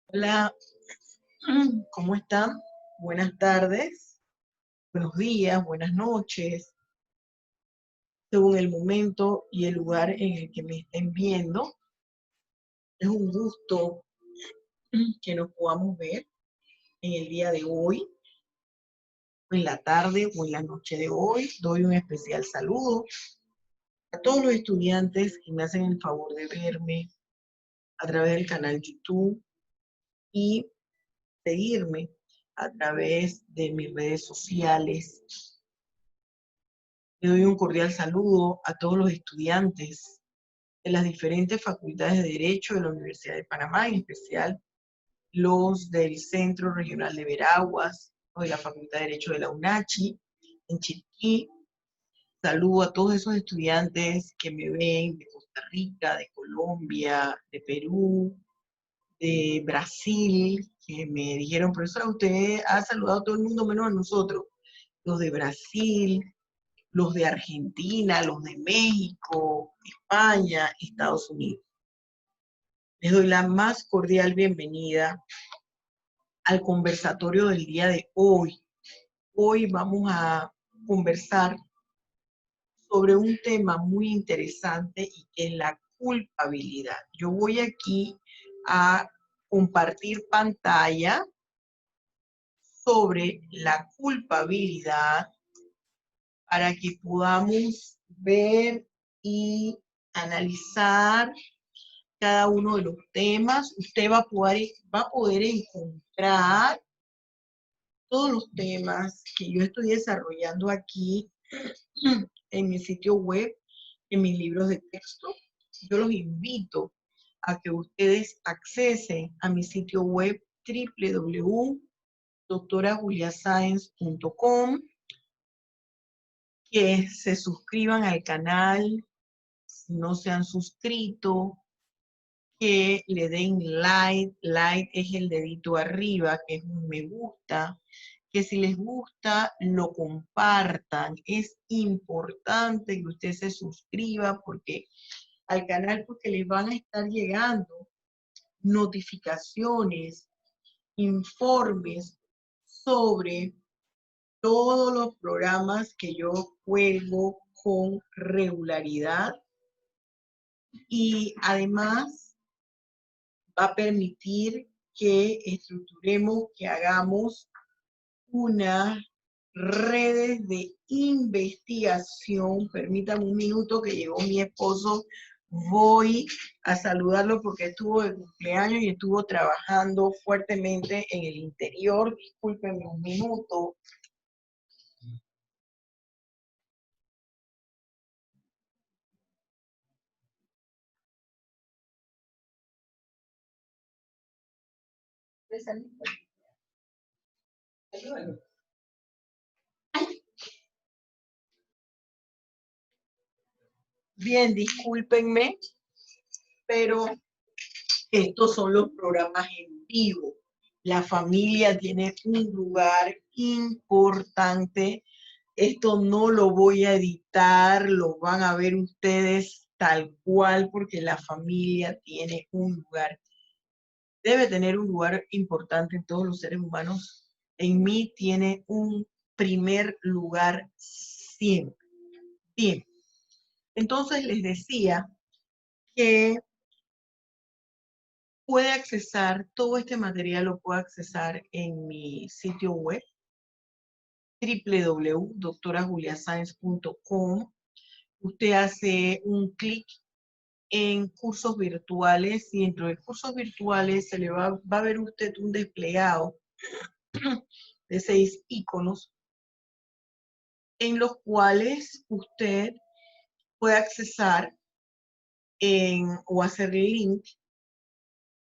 Hola, ¿cómo están? Buenas tardes, buenos días, buenas noches, según el momento y el lugar en el que me estén viendo. Es un gusto que nos podamos ver en el día de hoy, o en la tarde o en la noche de hoy. Doy un especial saludo a todos los estudiantes que me hacen el favor de verme a través del canal YouTube y seguirme a través de mis redes sociales. Le doy un cordial saludo a todos los estudiantes de las diferentes facultades de Derecho de la Universidad de Panamá, en especial los del Centro Regional de Veraguas o de la Facultad de Derecho de la UNACHI, en Chiriquí. Saludo a todos esos estudiantes que me ven de Costa Rica, de Colombia, de Perú, de Brasil, que me dijeron, profesora, usted ha saludado a todo el mundo menos a nosotros. Los de Brasil, los de Argentina, los de México, España, Estados Unidos. Les doy la más cordial bienvenida al conversatorio del día de hoy. Hoy vamos a conversar sobre un tema muy interesante y que es la culpabilidad. Yo voy aquí a compartir pantalla sobre la culpabilidad para que podamos ver y analizar cada uno de los temas. Usted va a poder encontrar todos los temas que yo estoy desarrollando aquí en mi sitio web, en mis libros de texto. Yo los invito a que ustedes accesen a mi sitio web www.doctorajuliascience.com, que se suscriban al canal si no se han suscrito, que le den like. Like es el dedito arriba, que es un me gusta, que si les gusta lo compartan. Es importante que usted se suscriba porque al canal, porque les van a estar llegando notificaciones, informes sobre todos los programas que yo cuelgo con regularidad, y además va a permitir que estructuremos, que hagamos unas redes de investigación. Permítame un minuto que llegó mi esposo. Voy a saludarlo porque estuvo de cumpleaños y estuvo trabajando fuertemente en el interior. Discúlpenme un minuto. Bien, discúlpenme, pero estos son los programas en vivo. La familia tiene un lugar importante. Esto no lo voy a editar, lo van a ver ustedes tal cual, porque la familia tiene un lugar, debe tener un lugar importante en todos los seres humanos. En mí tiene un primer lugar siempre. Bien, entonces les decía que puede accesar, todo este material lo puede accesar en mi sitio web www.doctorajuliascience.com. Usted hace un clic en cursos virtuales y dentro de cursos virtuales se le va a ver usted un desplegado de 6 iconos en los cuales usted puede accesar o hacer link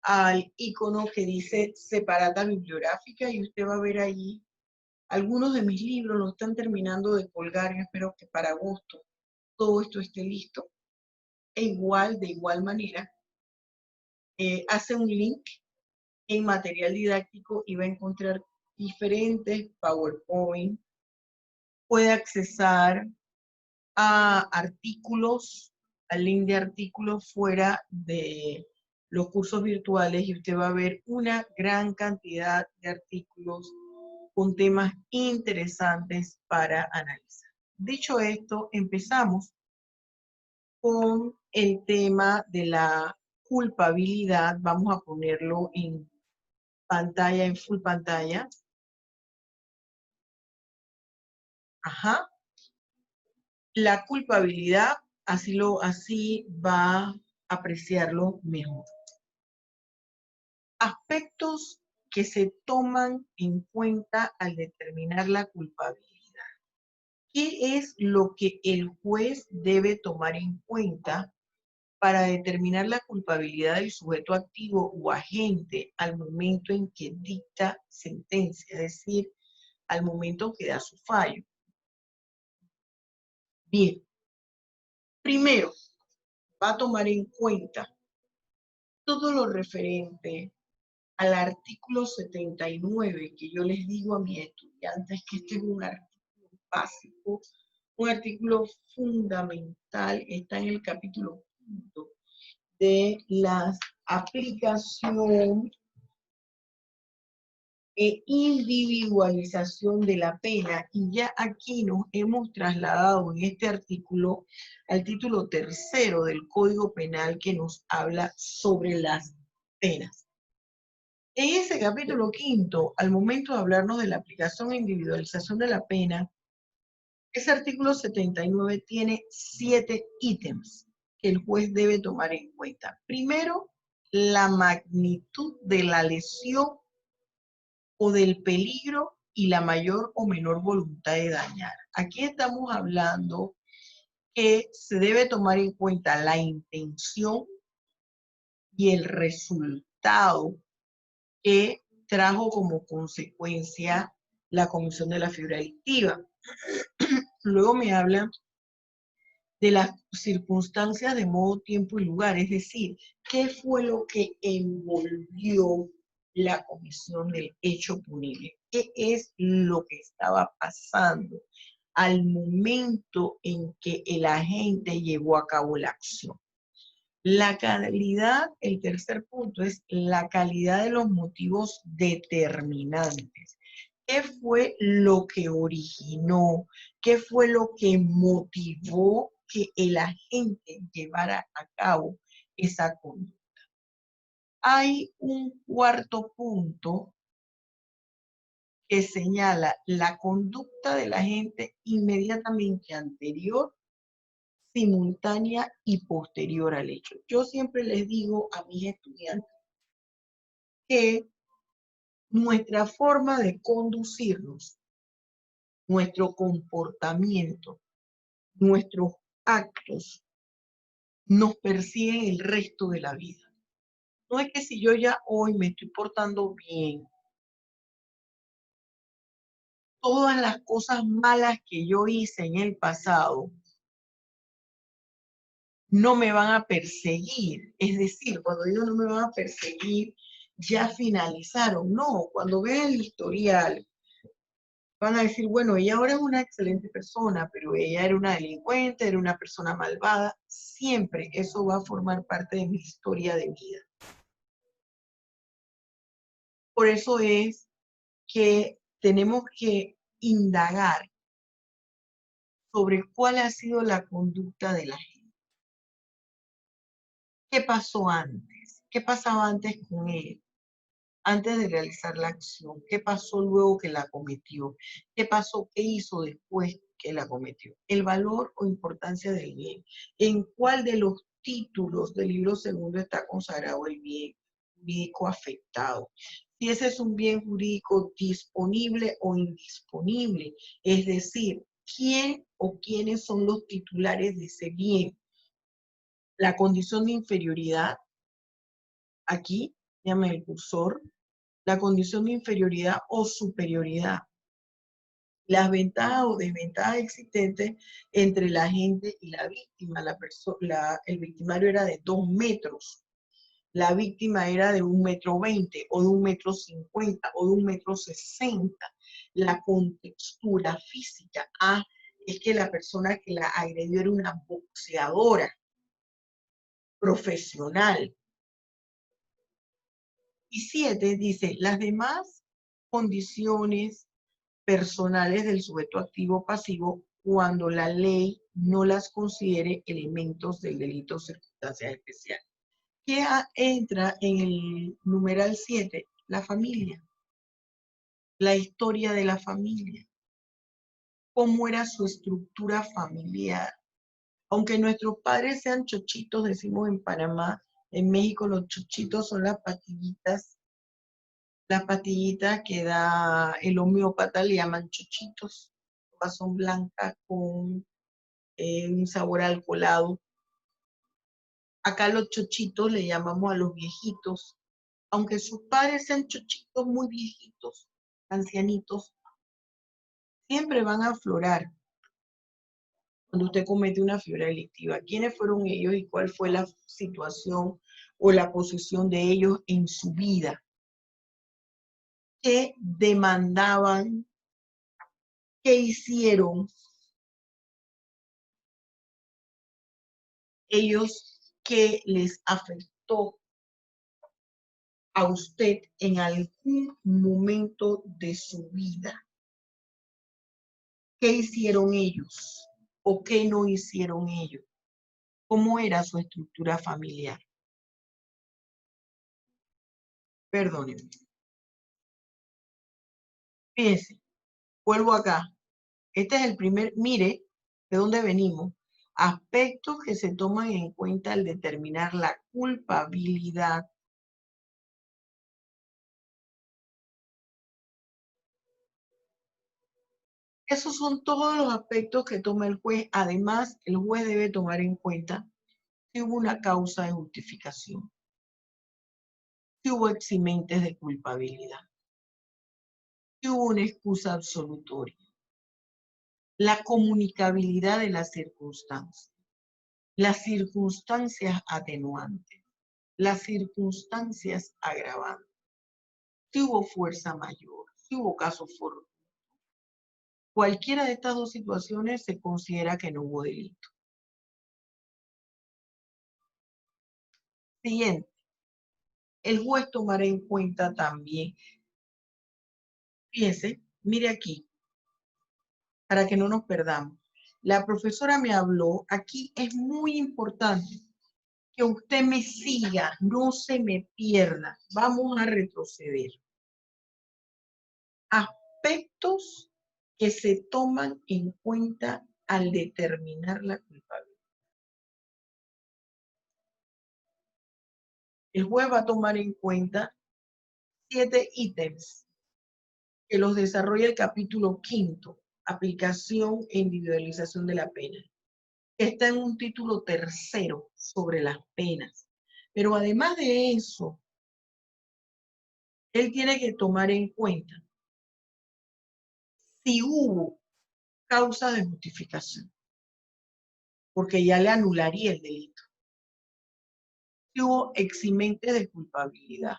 al icono que dice separata bibliográfica, y usted va a ver allí algunos de mis libros. Los están terminando de colgar. Yo espero que para agosto todo esto esté listo. De igual manera, hace un link en material didáctico y va a encontrar diferentes PowerPoint. Puede accesar a artículos, al link de artículos fuera de los cursos virtuales y usted va a ver una gran cantidad de artículos con temas interesantes para analizar. Dicho esto, empezamos con el tema de la culpabilidad. Vamos a ponerlo en pantalla, en full pantalla. Ajá. La culpabilidad, así va a apreciarlo mejor. Aspectos que se toman en cuenta al determinar la culpabilidad. ¿Qué es lo que el juez debe tomar en cuenta para determinar la culpabilidad del sujeto activo o agente al momento en que dicta sentencia? Es decir, al momento que da su fallo. Bien, primero, va a tomar en cuenta todo lo referente al artículo 79, que yo les digo a mis estudiantes que este es un artículo básico, un artículo fundamental, está en el capítulo 5 de la aplicación e individualización de la pena, y ya aquí nos hemos trasladado en este artículo al título 3 del Código Penal, que nos habla sobre las penas. En ese capítulo 5, al momento de hablarnos de la aplicación e individualización de la pena, ese artículo 79 tiene 7 ítems que el juez debe tomar en cuenta. Primero, la magnitud de la lesión o del peligro y la mayor o menor voluntad de dañar. Aquí estamos hablando que se debe tomar en cuenta la intención y el resultado que trajo como consecuencia la comisión de la figura delictiva. Luego me habla de las circunstancias de modo, tiempo y lugar, es decir, qué fue lo que envolvió la comisión del hecho punible, qué es lo que estaba pasando al momento en que el agente llevó a cabo la acción. La calidad, el tercer punto es la calidad de los motivos determinantes. ¿Qué fue lo que originó? ¿Qué fue lo que motivó que el agente llevara a cabo esa conducta? Hay un cuarto punto que señala la conducta del agente inmediatamente anterior, simultánea y posterior al hecho. Yo siempre les digo a mis estudiantes que nuestra forma de conducirnos, nuestro comportamiento, nuestros actos nos persiguen el resto de la vida. No es que si yo ya hoy me estoy portando bien, todas las cosas malas que yo hice en el pasado no me van a perseguir. Es decir, cuando digo no me van a perseguir, ya finalizaron. No, cuando vean el historial, van a decir, bueno, ella ahora es una excelente persona, pero ella era una delincuente, era una persona malvada. Siempre eso va a formar parte de mi historia de vida. Por eso es que tenemos que indagar sobre cuál ha sido la conducta de la gente. ¿Qué pasó antes? ¿Qué pasaba antes con él? Antes de realizar la acción. ¿Qué pasó luego que la cometió? ¿Qué pasó? ¿Qué hizo después que la cometió? El valor o importancia del bien. ¿En cuál de los títulos del libro segundo está consagrado el bien jurídico afectado? Si ese es un bien jurídico disponible o indisponible. Es decir, ¿quién o quiénes son los titulares de ese bien? La condición de inferioridad, aquí, llame el cursor, la condición de inferioridad o superioridad, las ventajas o desventajas existentes entre la agente y la víctima. El victimario era de 2 metros, la víctima era de 1,20 m o de 1,50 m o de 1,60 m. La contextura física, es que la persona que la agredió era una boxeadora profesional. Y 7 dice, las demás condiciones personales del sujeto activo o pasivo cuando la ley no las considere elementos del delito o circunstancias especiales. ¿Qué entra en el numeral 7? La familia, la historia de la familia, cómo era su estructura familiar. Aunque nuestros padres sean chochitos, decimos en Panamá, en México los chochitos son las pastillitas que da el homeópata, le llaman chochitos, son blancas con un sabor alcoholado. Acá los chochitos le llamamos a los viejitos, aunque sus padres sean chochitos muy viejitos, ancianitos, siempre van a aflorar cuando usted comete una fiebre delictiva. ¿Quiénes fueron ellos y cuál fue la situación o la posición de ellos en su vida? ¿Qué demandaban? ¿Qué hicieron ellos que les afectó a usted en algún momento de su vida? ¿Qué hicieron ellos o qué no hicieron ellos? ¿Cómo era su estructura familiar? Perdónenme. Fíjense, vuelvo acá. Este es el primer, mire, de dónde venimos. Aspectos que se toman en cuenta al determinar la culpabilidad. Esos son todos los aspectos que toma el juez. Además, el juez debe tomar en cuenta si hubo una causa de justificación, si hubo eximentes de culpabilidad, si hubo una excusa absolutoria, la comunicabilidad de las circunstancias atenuantes, las circunstancias agravantes, si hubo fuerza mayor, si hubo caso fortuito. Cualquiera de estas dos situaciones se considera que no hubo delito. Siguiente, el juez tomará en cuenta también, fíjense, mire aquí, para que no nos perdamos. La profesora me habló, aquí es muy importante que usted me siga, no se me pierda. Vamos a retroceder. Aspectos que se toman en cuenta al determinar la culpabilidad. El juez va a tomar en cuenta 7 ítems que los desarrolla el capítulo 5, aplicación e individualización de la pena. Está en un título 3 sobre las penas. Pero además de eso, él tiene que tomar en cuenta si hubo causa de justificación, porque ya le anularía el delito. Si hubo eximente de culpabilidad,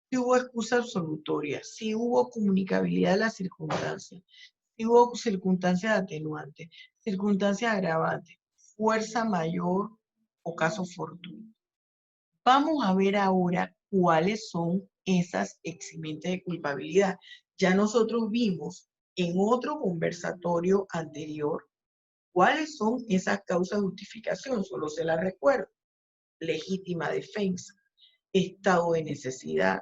si hubo excusa absolutoria, si hubo comunicabilidad de las circunstancias, si hubo circunstancias atenuantes, circunstancias agravantes, fuerza mayor o caso fortuito. Vamos a ver ahora cuáles son esas eximentes de culpabilidad. Ya nosotros vimos en otro conversatorio anterior cuáles son esas causas de justificación, solo se las recuerdo. Legítima defensa, estado de necesidad,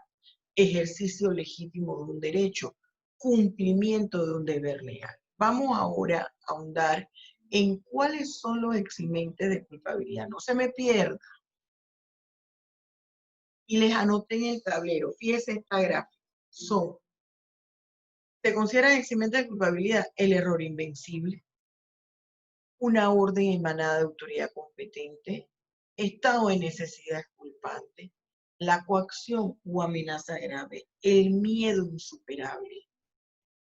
ejercicio legítimo de un derecho, cumplimiento de un deber legal. Vamos ahora a ahondar en cuáles son los eximentes de culpabilidad. No se me pierda. Y les anoté en el tablero. Fíjense esta gráfica. Se considera eximente de culpabilidad el error invencible, una orden emanada de autoridad competente, estado de necesidad culpante, la coacción o amenaza grave, el miedo insuperable,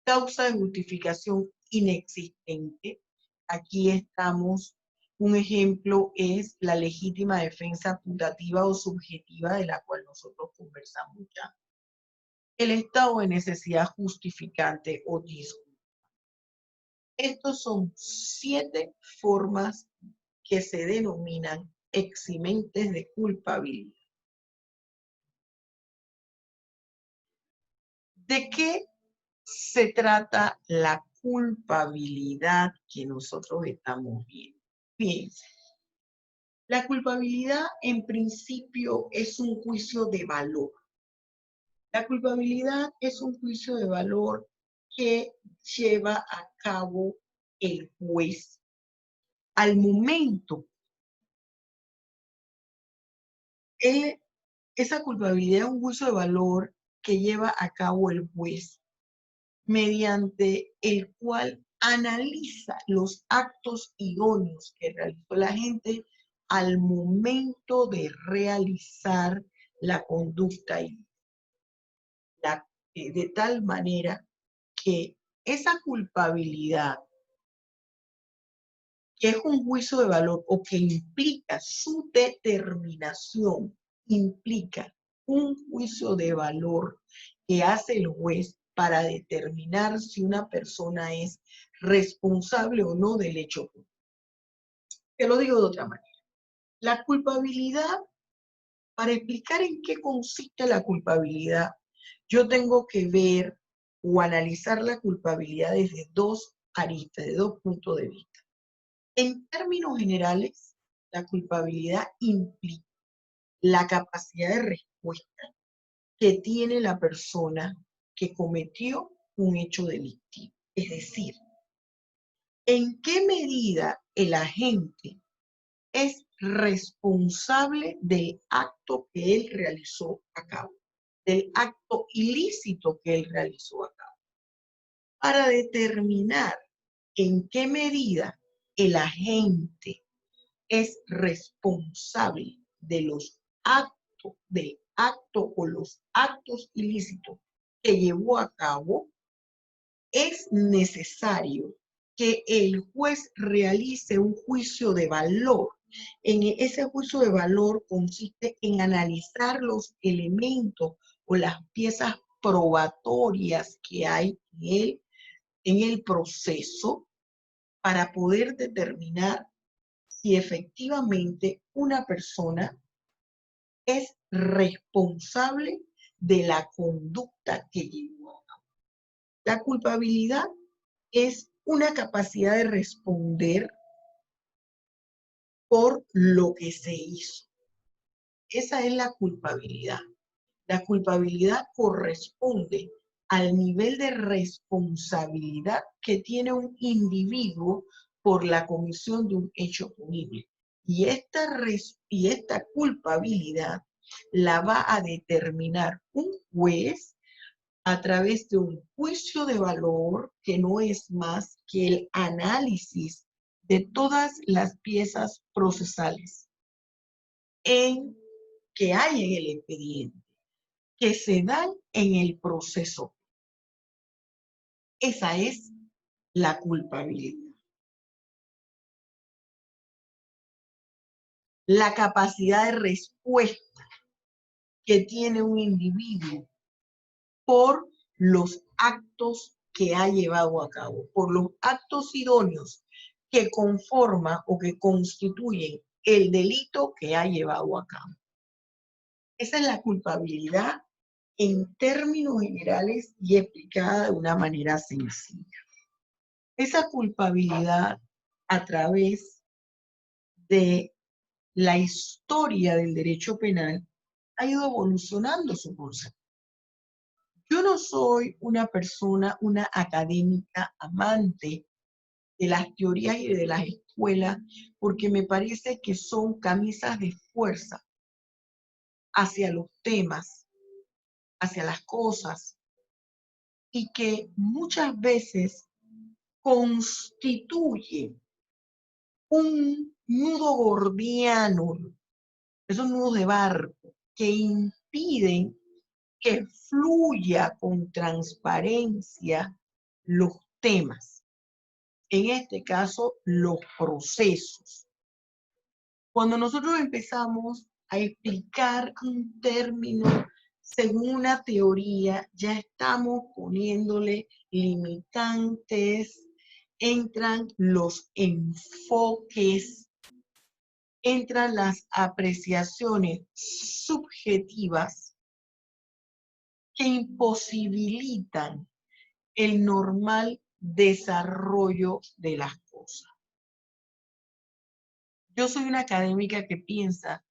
causa de justificación inexistente. Aquí estamos, un ejemplo es la legítima defensa putativa o subjetiva de la cual nosotros conversamos ya. El estado de necesidad justificante o disculpa. Estos son 7 formas que se denominan eximentes de culpabilidad. ¿De qué se trata la culpabilidad que nosotros estamos viendo? Fíjense, la culpabilidad en principio es un juicio de valor. La culpabilidad es un juicio de valor que lleva a cabo el juez al momento. Esa culpabilidad es un juicio de valor que lleva a cabo el juez, mediante el cual analiza los actos idóneos que realizó la gente al momento de realizar la conducta de tal manera que esa culpabilidad, que es un juicio de valor o que implica su determinación, implica un juicio de valor que hace el juez para determinar si una persona es responsable o no del hecho. Te lo digo de otra manera. La culpabilidad, para explicar en qué consiste la culpabilidad, yo tengo que ver o analizar la culpabilidad desde dos aristas, de dos puntos de vista. En términos generales, la culpabilidad implica la capacidad de respuesta que tiene la persona que cometió un hecho delictivo. Es decir, en qué medida el agente es responsable del acto que él realizó a cabo, del acto ilícito que él realizó a cabo, para determinar en qué medida el agente es responsable de los actos, del acto o los actos ilícitos que llevó a cabo. Es necesario que el juez realice un juicio de valor. En ese juicio de valor consiste en analizar los elementos o las piezas probatorias que hay en el proceso para poder determinar si efectivamente una persona es responsable de la conducta que llevó a cabo. La culpabilidad es una capacidad de responder por lo que se hizo. Esa es la culpabilidad. La culpabilidad corresponde al nivel de responsabilidad que tiene un individuo por la comisión de un hecho punible. Y esta culpabilidad la va a determinar un juez a través de un juicio de valor que no es más que el análisis de todas las piezas procesales que hay en el expediente, que se dan en el proceso. Esa es la culpabilidad. La capacidad de respuesta que tiene un individuo por los actos que ha llevado a cabo, por los actos idóneos que conforman o que constituyen el delito que ha llevado a cabo. Esa es la culpabilidad en términos generales y explicada de una manera sencilla. Esa culpabilidad, a través de la historia del derecho penal, ha ido evolucionando su concepto. Yo no soy una persona, una académica amante de las teorías y de las escuelas, porque me parece que son camisas de fuerza hacia los temas, hacia las cosas, y que muchas veces constituyen un nudo gordiano, esos nudos de barco, que impiden que fluya con transparencia los temas. En este caso, los procesos. Cuando nosotros empezamos a explicar un término según una teoría, ya estamos poniéndole limitantes, entran los enfoques, entran las apreciaciones subjetivas que imposibilitan el normal desarrollo de las cosas. Yo soy una académica que piensa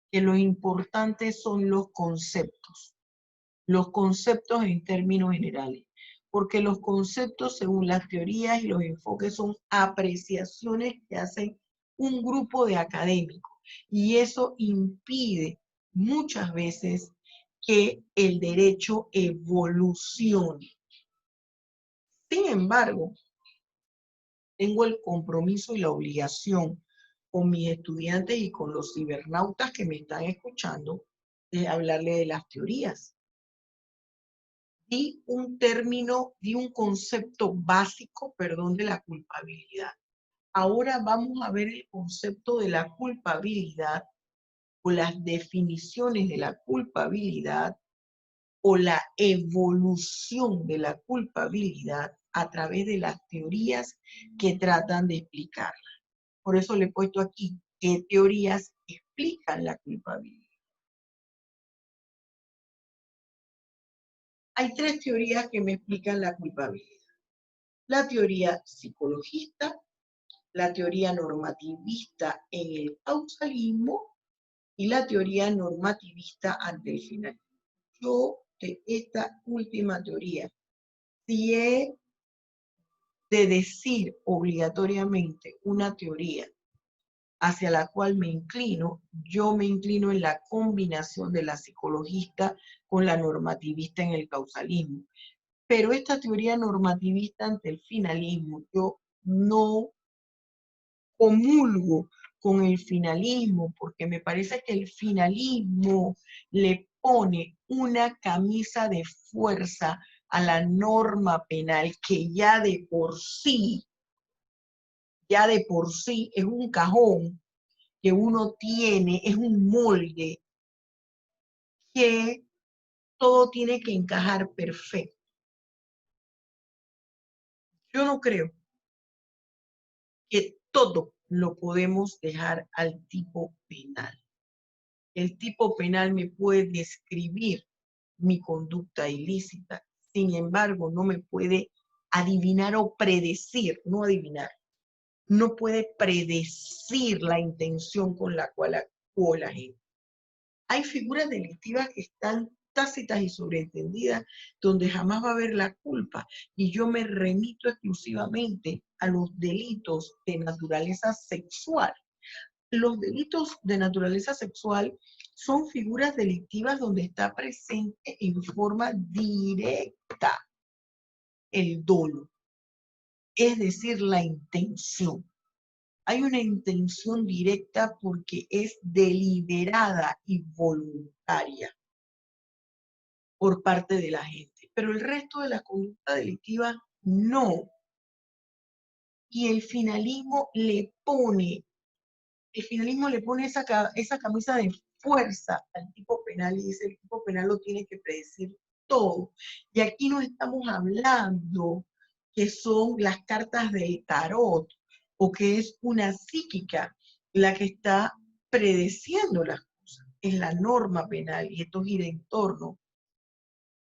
que lo importante son los conceptos en términos generales, porque los conceptos según las teorías y los enfoques son apreciaciones que hacen un grupo de académicos y eso impide muchas veces que el derecho evolucione. Sin embargo, tengo el compromiso y la obligación con mis estudiantes y con los cibernautas que me están escuchando de hablarle de las teorías. Di un concepto básico, perdón, de la culpabilidad. Ahora vamos a ver el concepto de la culpabilidad o las definiciones de la culpabilidad o la evolución de la culpabilidad a través de las teorías que tratan de explicarla. Por eso le he puesto aquí qué teorías explican la culpabilidad. Hay tres teorías que me explican la culpabilidad. La teoría psicologista, la teoría normativista en el causalismo y la teoría normativista ante el finalismo. Yo de esta última teoría, si he de decir obligatoriamente una teoría hacia la cual me inclino, yo me inclino en la combinación de la psicologista con la normativista en el causalismo. Pero esta teoría normativista ante el finalismo, yo no comulgo con el finalismo, porque me parece que el finalismo le pone una camisa de fuerza a la norma penal que ya de por sí es un cajón que uno tiene, es un molde que todo tiene que encajar perfecto. Yo no creo que todo lo podemos dejar al tipo penal. El tipo penal me puede describir mi conducta ilícita, sin embargo, no me puede adivinar o predecir, no adivinar, no puede predecir la intención con la cual actuó la gente. Hay figuras delictivas que están tácitas y sobreentendidas, donde jamás va a haber la culpa, y yo me remito exclusivamente a los delitos de naturaleza sexual. Los delitos de naturaleza sexual son figuras delictivas donde está presente en forma directa el dolo, es decir, la intención. Hay una intención directa porque es deliberada y voluntaria por parte de la gente, pero el resto de la conducta delictiva no. Y el finalismo le pone esa camisa de fuerza al tipo penal y dice el tipo penal lo tiene que predecir todo. Y aquí no estamos hablando que son las cartas del tarot o que es una psíquica la que está predeciendo las cosas. Es la norma penal y esto gira en torno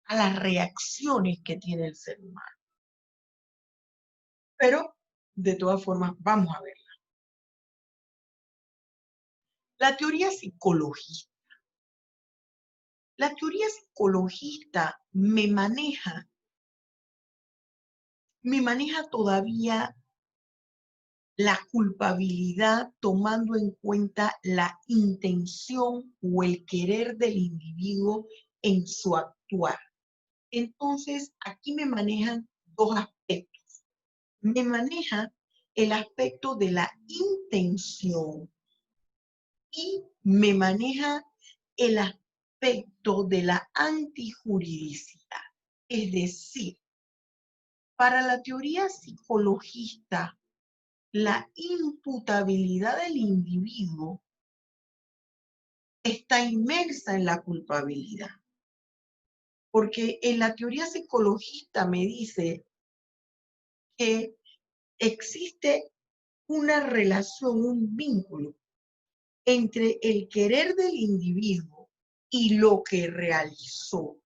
a las reacciones que tiene el ser humano. Pero, de todas formas, vamos a verla. La teoría psicologista. La teoría psicologista me maneja todavía la culpabilidad tomando en cuenta la intención o el querer del individuo en su actuar. Entonces, aquí me manejan dos aspectos. Me maneja el aspecto de la intención y me maneja el aspecto de la antijuridicidad. Es decir, para la teoría psicologista, la imputabilidad del individuo está inmersa en la culpabilidad. Porque en la teoría psicologista me dice que existe una relación, un vínculo entre el querer del individuo y lo que realizó.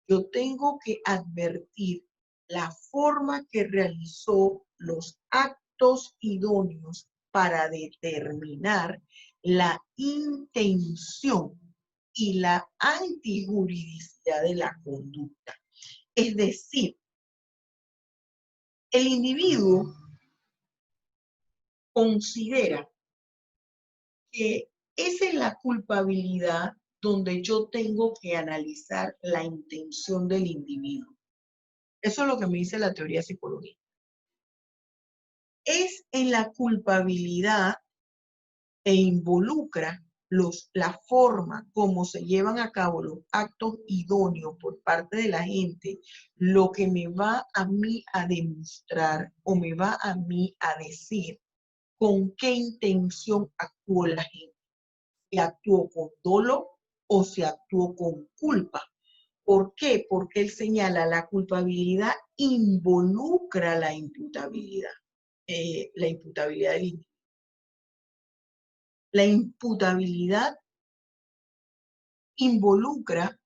Yo tengo que advertir la forma que realizó los actos idóneos para determinar la intención y la antijuridicidad de la conducta. Es decir, el individuo considera que esa es la culpabilidad donde yo tengo que analizar la intención del individuo. Eso es lo que me dice la teoría psicológica. Es en la culpabilidad e involucra la forma como se llevan a cabo los actos idóneos por parte de la gente, lo que me va a mí a demostrar o me va a mí a decir con qué intención actuó la gente. Si actuó con dolo o si actuó con culpa. ¿Por qué? Porque él señala la culpabilidad involucra la imputabilidad del individuo. La imputabilidad involucra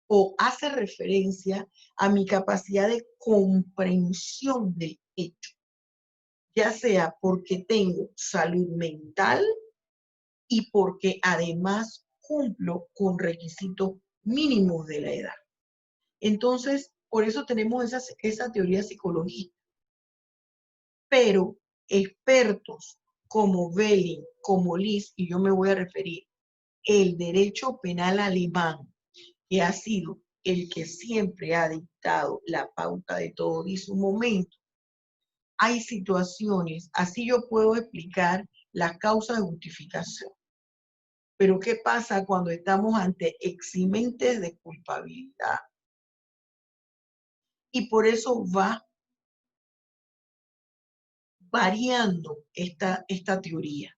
o hace referencia a mi capacidad de comprensión del hecho, ya sea porque tengo salud mental y porque además cumplo con requisitos mínimos de la edad. Entonces, por eso tenemos esa teoría psicológica. Pero expertos como Belling, como Liz, y yo me voy a referir, el derecho penal alemán, que ha sido el que siempre ha dictado la pauta de todo y su momento, hay situaciones, así yo puedo explicar las causas de justificación. Pero ¿qué pasa cuando estamos ante eximentes de culpabilidad? Y por eso va variando esta teoría.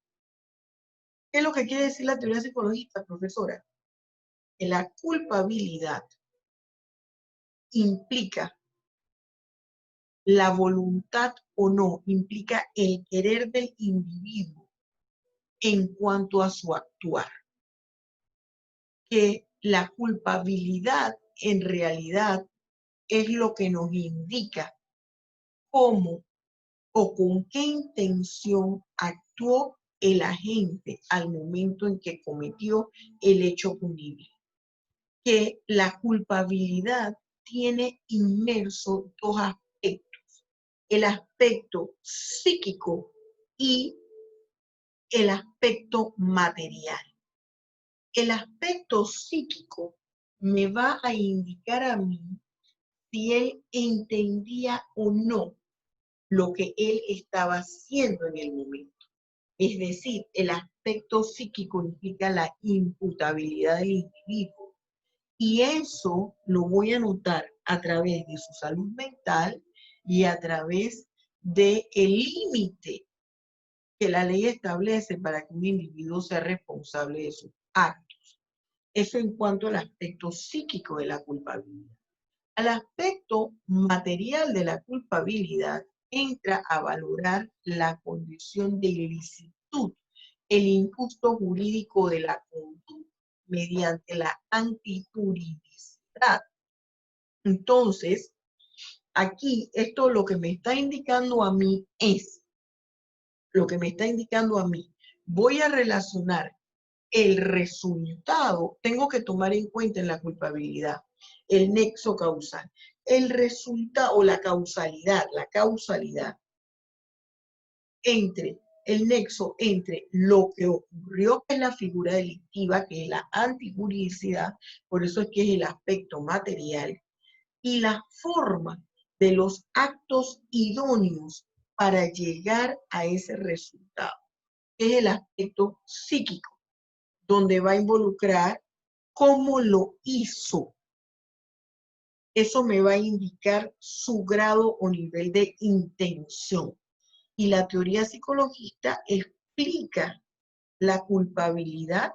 ¿Qué es lo que quiere decir la teoría psicológica, profesora? Que la culpabilidad implica la voluntad o no, implica el querer del individuo en cuanto a su actuar. Que la culpabilidad en realidad es lo que nos indica cómo o con qué intención actuó el agente al momento en que cometió el hecho punible. Que la culpabilidad tiene inmerso dos aspectos, el aspecto psíquico y el aspecto material. El aspecto psíquico me va a indicar a mí si él entendía o no lo que él estaba haciendo en el momento. Es decir, el aspecto psíquico implica la imputabilidad del individuo. Y eso lo voy a notar a través de su salud mental y a través del límite que la ley establece para que un individuo sea responsable de sus actos. Eso en cuanto al aspecto psíquico de la culpabilidad. Al aspecto material de la culpabilidad entra a valorar la condición de ilicitud, el injusto jurídico de la conducta mediante la antijuridicidad. Entonces, aquí esto lo que me está indicando a mí voy a relacionar el resultado, tengo que tomar en cuenta en la culpabilidad el nexo causal, el resultado o la causalidad entre el nexo entre lo que ocurrió, que es la figura delictiva, que es la antijuridicidad, por eso es que es el aspecto material, y la forma de los actos idóneos para llegar a ese resultado, que es el aspecto psíquico, donde va a involucrar cómo lo hizo. Eso me va a indicar su grado o nivel de intención. Y la teoría psicologista explica la culpabilidad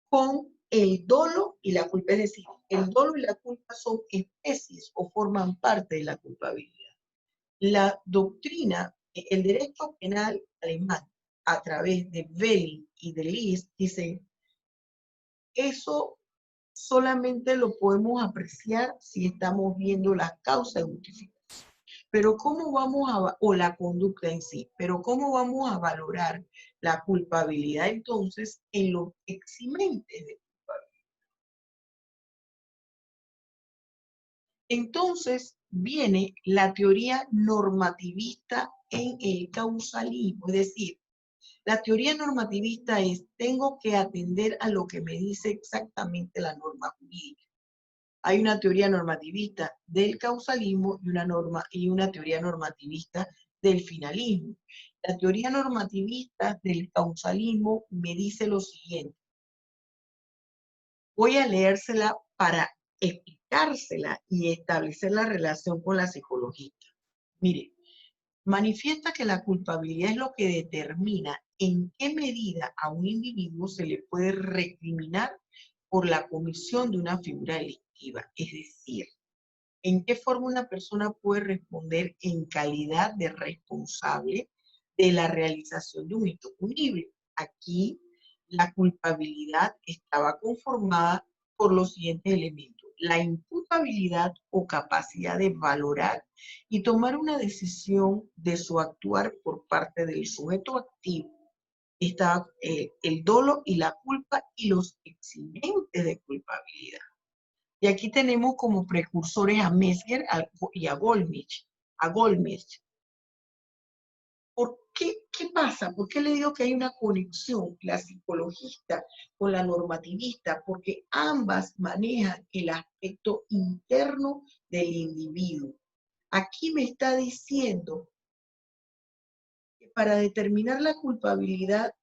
con el dolo y la culpa. Es decir, el dolo y la culpa son especies o forman parte de la culpabilidad. La doctrina, el derecho penal alemán, a través de Belling y de Lis, dice, eso solamente lo podemos apreciar si estamos viendo la causa de justificación. Pero ¿cómo vamos o la conducta en sí, pero cómo vamos a valorar la culpabilidad entonces en los eximentes de culpabilidad? Entonces viene la teoría normativista en el causalismo, es decir, la teoría normativista es, tengo que atender a lo que me dice exactamente la norma jurídica. Hay una teoría normativista del causalismo y una teoría normativista del finalismo. La teoría normativista del causalismo me dice lo siguiente. Voy a leérsela para explicársela y establecer la relación con la psicologista. Mire, manifiesta que la culpabilidad es lo que determina en qué medida a un individuo se le puede recriminar por la comisión de una figura delictiva. Es decir, en qué forma una persona puede responder en calidad de responsable de la realización de un hecho punible. Aquí la culpabilidad estaba conformada por los siguientes elementos: la imputabilidad o capacidad de valorar y tomar una decisión de su actuar por parte del sujeto activo. Está el dolo y la culpa y los eximentes de culpabilidad. Y aquí tenemos como precursores a Metzger y a Goldmich. ¿Qué pasa? ¿Por qué le digo que hay una conexión, la psicologista con la normativista? Porque ambas manejan el aspecto interno del individuo. Aquí me está diciendo que para determinar la culpabilidad,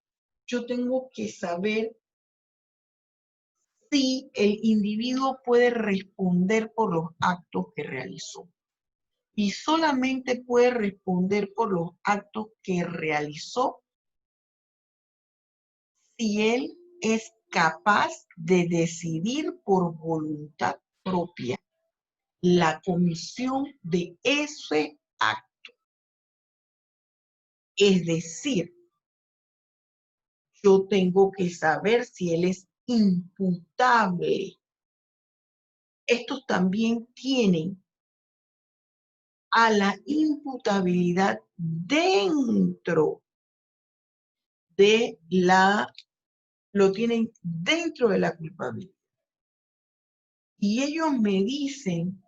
yo tengo que saber si el individuo puede responder por los actos que realizó. Y solamente puede responder por los actos que realizó si él es capaz de decidir por voluntad propia la comisión de ese acto. Es decir, yo tengo que saber si él es imputable. Estos también tienen a la imputabilidad dentro de lo tienen dentro de la culpabilidad. Y ellos me dicen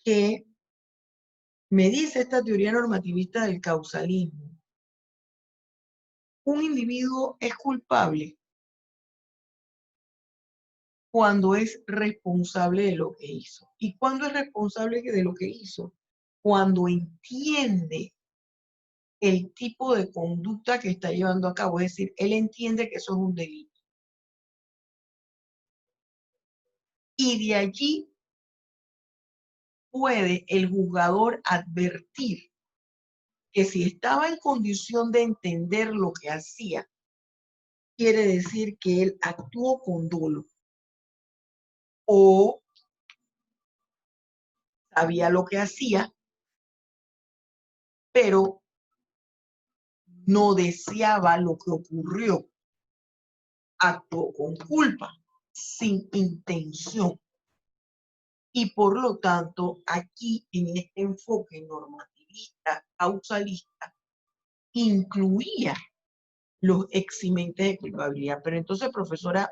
que, me dice esta teoría normativista del causalismo, un individuo es culpable cuando es responsable de lo que hizo. ¿Y cuándo es responsable de lo que hizo? Cuando entiende el tipo de conducta que está llevando a cabo. Es decir, él entiende que eso es un delito. Y de allí puede el juzgador advertir que si estaba en condición de entender lo que hacía, quiere decir que él actuó con dolo o sabía lo que hacía, pero no deseaba lo que ocurrió. Actuó con culpa, sin intención. Y por lo tanto, aquí en este enfoque normativista, causalista, incluía los eximentes de culpabilidad. Pero entonces, profesora,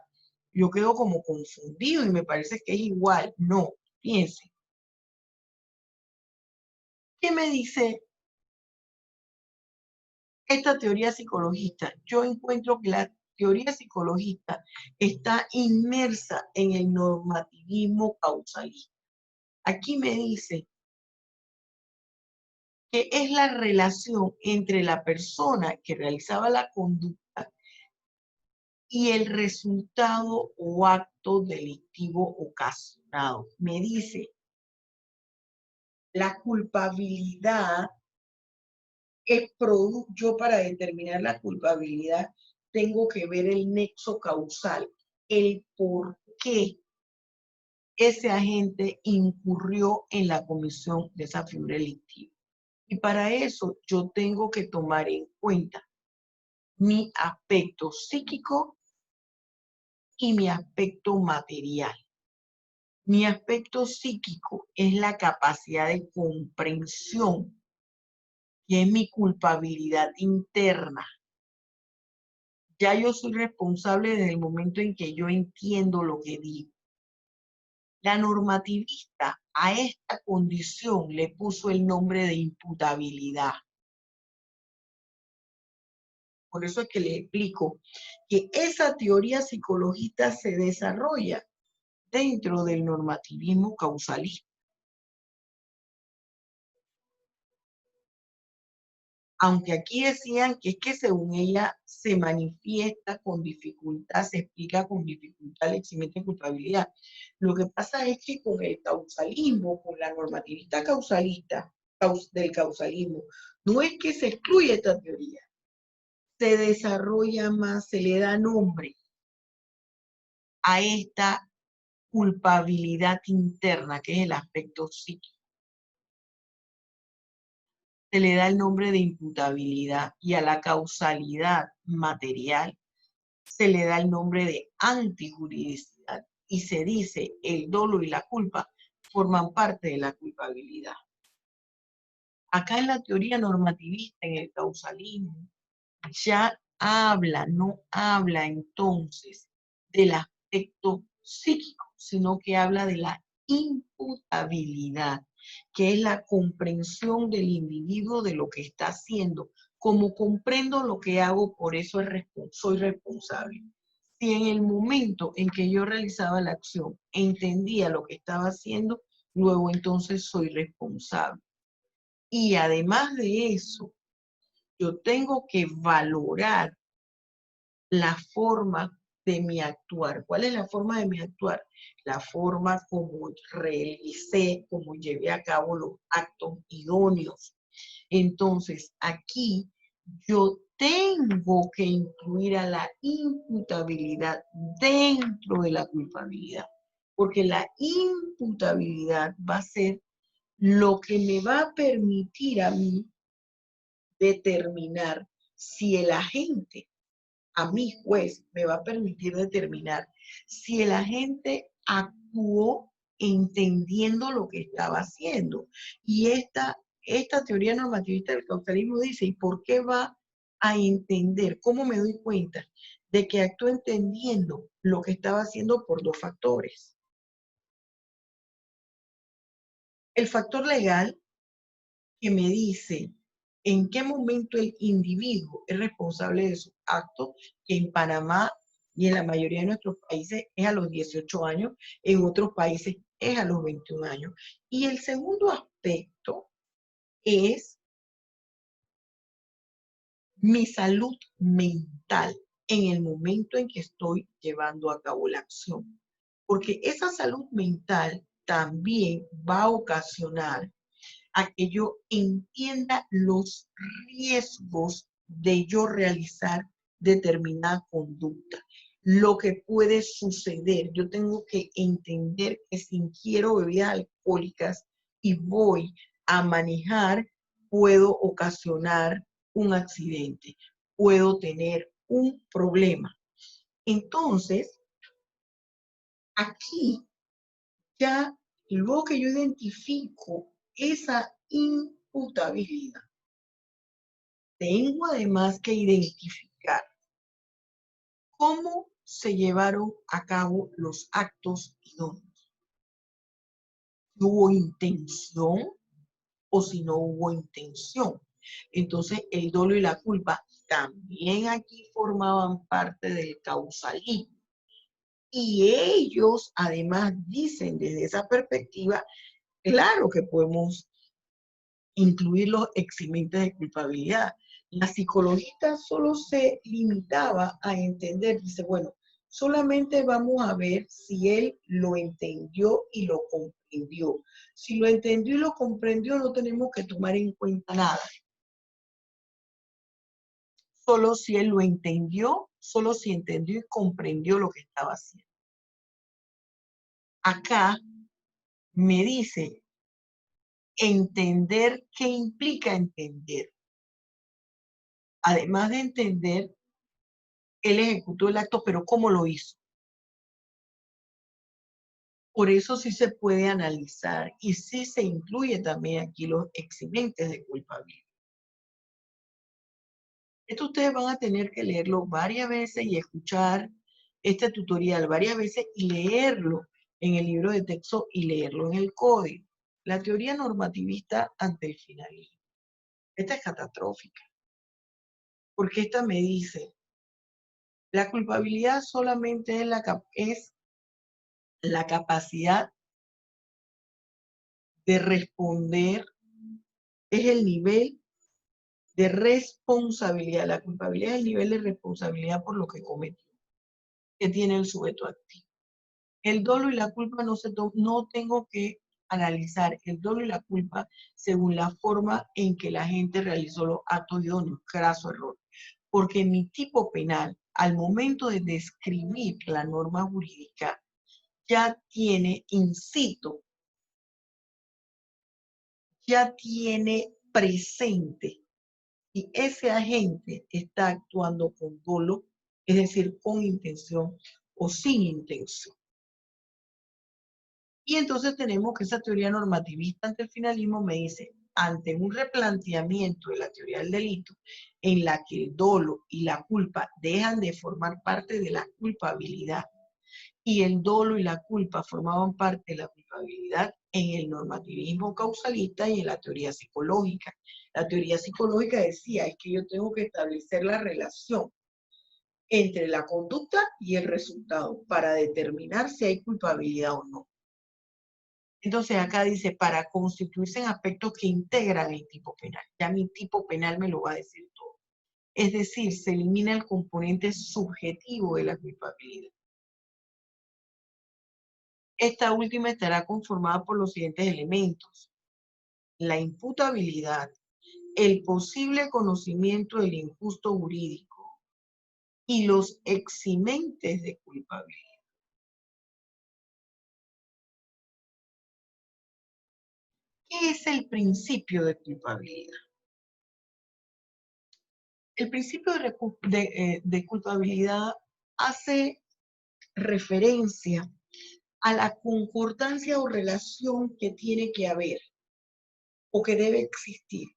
yo quedo como confundido y me parece que es igual. No, piense. ¿Qué me dice esta teoría psicologista? Yo encuentro que la teoría psicologista está inmersa en el normativismo causalista. Aquí me dice que es la relación entre la persona que realizaba la conducta y el resultado o acto delictivo ocasionado. Me dice, la culpabilidad es producto, yo para determinar la culpabilidad tengo que ver el nexo causal, el por qué ese agente incurrió en la comisión de esa figura delictiva. Y para eso yo tengo que tomar en cuenta mi aspecto psíquico y mi aspecto material. Mi aspecto psíquico es la capacidad de comprensión, que es mi culpabilidad interna. Ya yo soy responsable desde el momento en que yo entiendo lo que digo. La normativista a esta condición le puso el nombre de imputabilidad. Por eso es que le explico que esa teoría psicologista se desarrolla dentro del normativismo causalista. Aunque aquí decían que es que según ella se manifiesta con dificultad, se explica con dificultad el eximente de culpabilidad. Lo que pasa es que con el causalismo, con la normativista causalista del causalismo, no es que se excluye esta teoría, se desarrolla más, se le da nombre a esta culpabilidad interna, que es el aspecto psíquico. Se le da el nombre de imputabilidad y a la causalidad material se le da el nombre de antijuridicidad y se dice el dolo y la culpa forman parte de la culpabilidad. Acá en la teoría normativista, en el causalismo, ya no habla entonces del aspecto psíquico, sino que habla de la imputabilidad, que es la comprensión del individuo de lo que está haciendo. Como comprendo lo que hago, por eso soy responsable. Si en el momento en que yo realizaba la acción entendía lo que estaba haciendo, luego entonces soy responsable. Y además de eso, yo tengo que valorar la forma de mi actuar. ¿Cuál es la forma de mi actuar? La forma como realicé, como llevé a cabo los actos idóneos. Entonces, aquí yo tengo que incluir a la imputabilidad dentro de la culpabilidad, porque la imputabilidad va a ser lo que me va a permitir a mí determinar si el agente, a mi juez, me va a permitir determinar si el agente actuó entendiendo lo que estaba haciendo. Y esta teoría normativista del causalismo dice, ¿y por qué va a entender? ¿Cómo me doy cuenta de que actuó entendiendo lo que estaba haciendo por dos factores? El factor legal, que me dice en qué momento el individuo es responsable de sus actos, que en Panamá y en la mayoría de nuestros países es a los 18 años, en otros países es a los 21 años. Y el segundo aspecto es mi salud mental en el momento en que estoy llevando a cabo la acción. Porque esa salud mental también va a ocasionar a que yo entienda los riesgos de yo realizar determinada conducta. Lo que puede suceder, yo tengo que entender que si ingiero bebidas alcohólicas y voy a manejar, puedo ocasionar un accidente, puedo tener un problema. Entonces, aquí ya luego que yo identifico esa imputabilidad, tengo además que identificar cómo se llevaron a cabo los actos idóneos. Si hubo intención o si no hubo intención. Entonces, el dolo y la culpa también aquí formaban parte del causalismo. Y ellos además dicen desde esa perspectiva, claro que podemos incluir los eximentes de culpabilidad. La psicologista solo se limitaba a entender, dice, bueno, solamente vamos a ver si él lo entendió y lo comprendió. Si lo entendió y lo comprendió, no tenemos que tomar en cuenta nada. Solo si él lo entendió, solo si entendió y comprendió lo que estaba haciendo. Acá me dice entender, ¿qué implica entender? Además de entender, él ejecutó el acto, pero ¿cómo lo hizo? Por eso sí se puede analizar y sí se incluye también aquí los eximentes de culpabilidad. Esto ustedes van a tener que leerlo varias veces y escuchar este tutorial varias veces y leerlo en el libro de texto y leerlo en el código. La teoría normativista ante el finalismo. Esta es catastrófica, porque esta me dice, la culpabilidad solamente es la capacidad de responder, es el nivel de responsabilidad. La culpabilidad es el nivel de responsabilidad por lo que cometió, que tiene el sujeto activo. El dolo y la culpa no tengo que analizar el dolo y la culpa según la forma en que la gente realizó los actos idóneos, craso error. Porque mi tipo penal, al momento de describir la norma jurídica, ya tiene incito, ya tiene presente y ese agente está actuando con dolo, es decir, con intención o sin intención. Y entonces tenemos que esa teoría normativista ante el finalismo me dice, ante un replanteamiento de la teoría del delito, en la que el dolo y la culpa dejan de formar parte de la culpabilidad, y el dolo y la culpa formaban parte de la culpabilidad en el normativismo causalista y en la teoría psicológica. La teoría psicológica decía, es que yo tengo que establecer la relación entre la conducta y el resultado para determinar si hay culpabilidad o no. Entonces acá dice, para constituirse en aspectos que integran el tipo penal. Ya mi tipo penal me lo va a decir todo. Es decir, se elimina el componente subjetivo de la culpabilidad. Esta última estará conformada por los siguientes elementos: la imputabilidad, el posible conocimiento del injusto jurídico y los eximentes de culpabilidad. ¿Qué es el principio de culpabilidad? El principio de culpabilidad hace referencia a la concordancia o relación que tiene que haber o que debe existir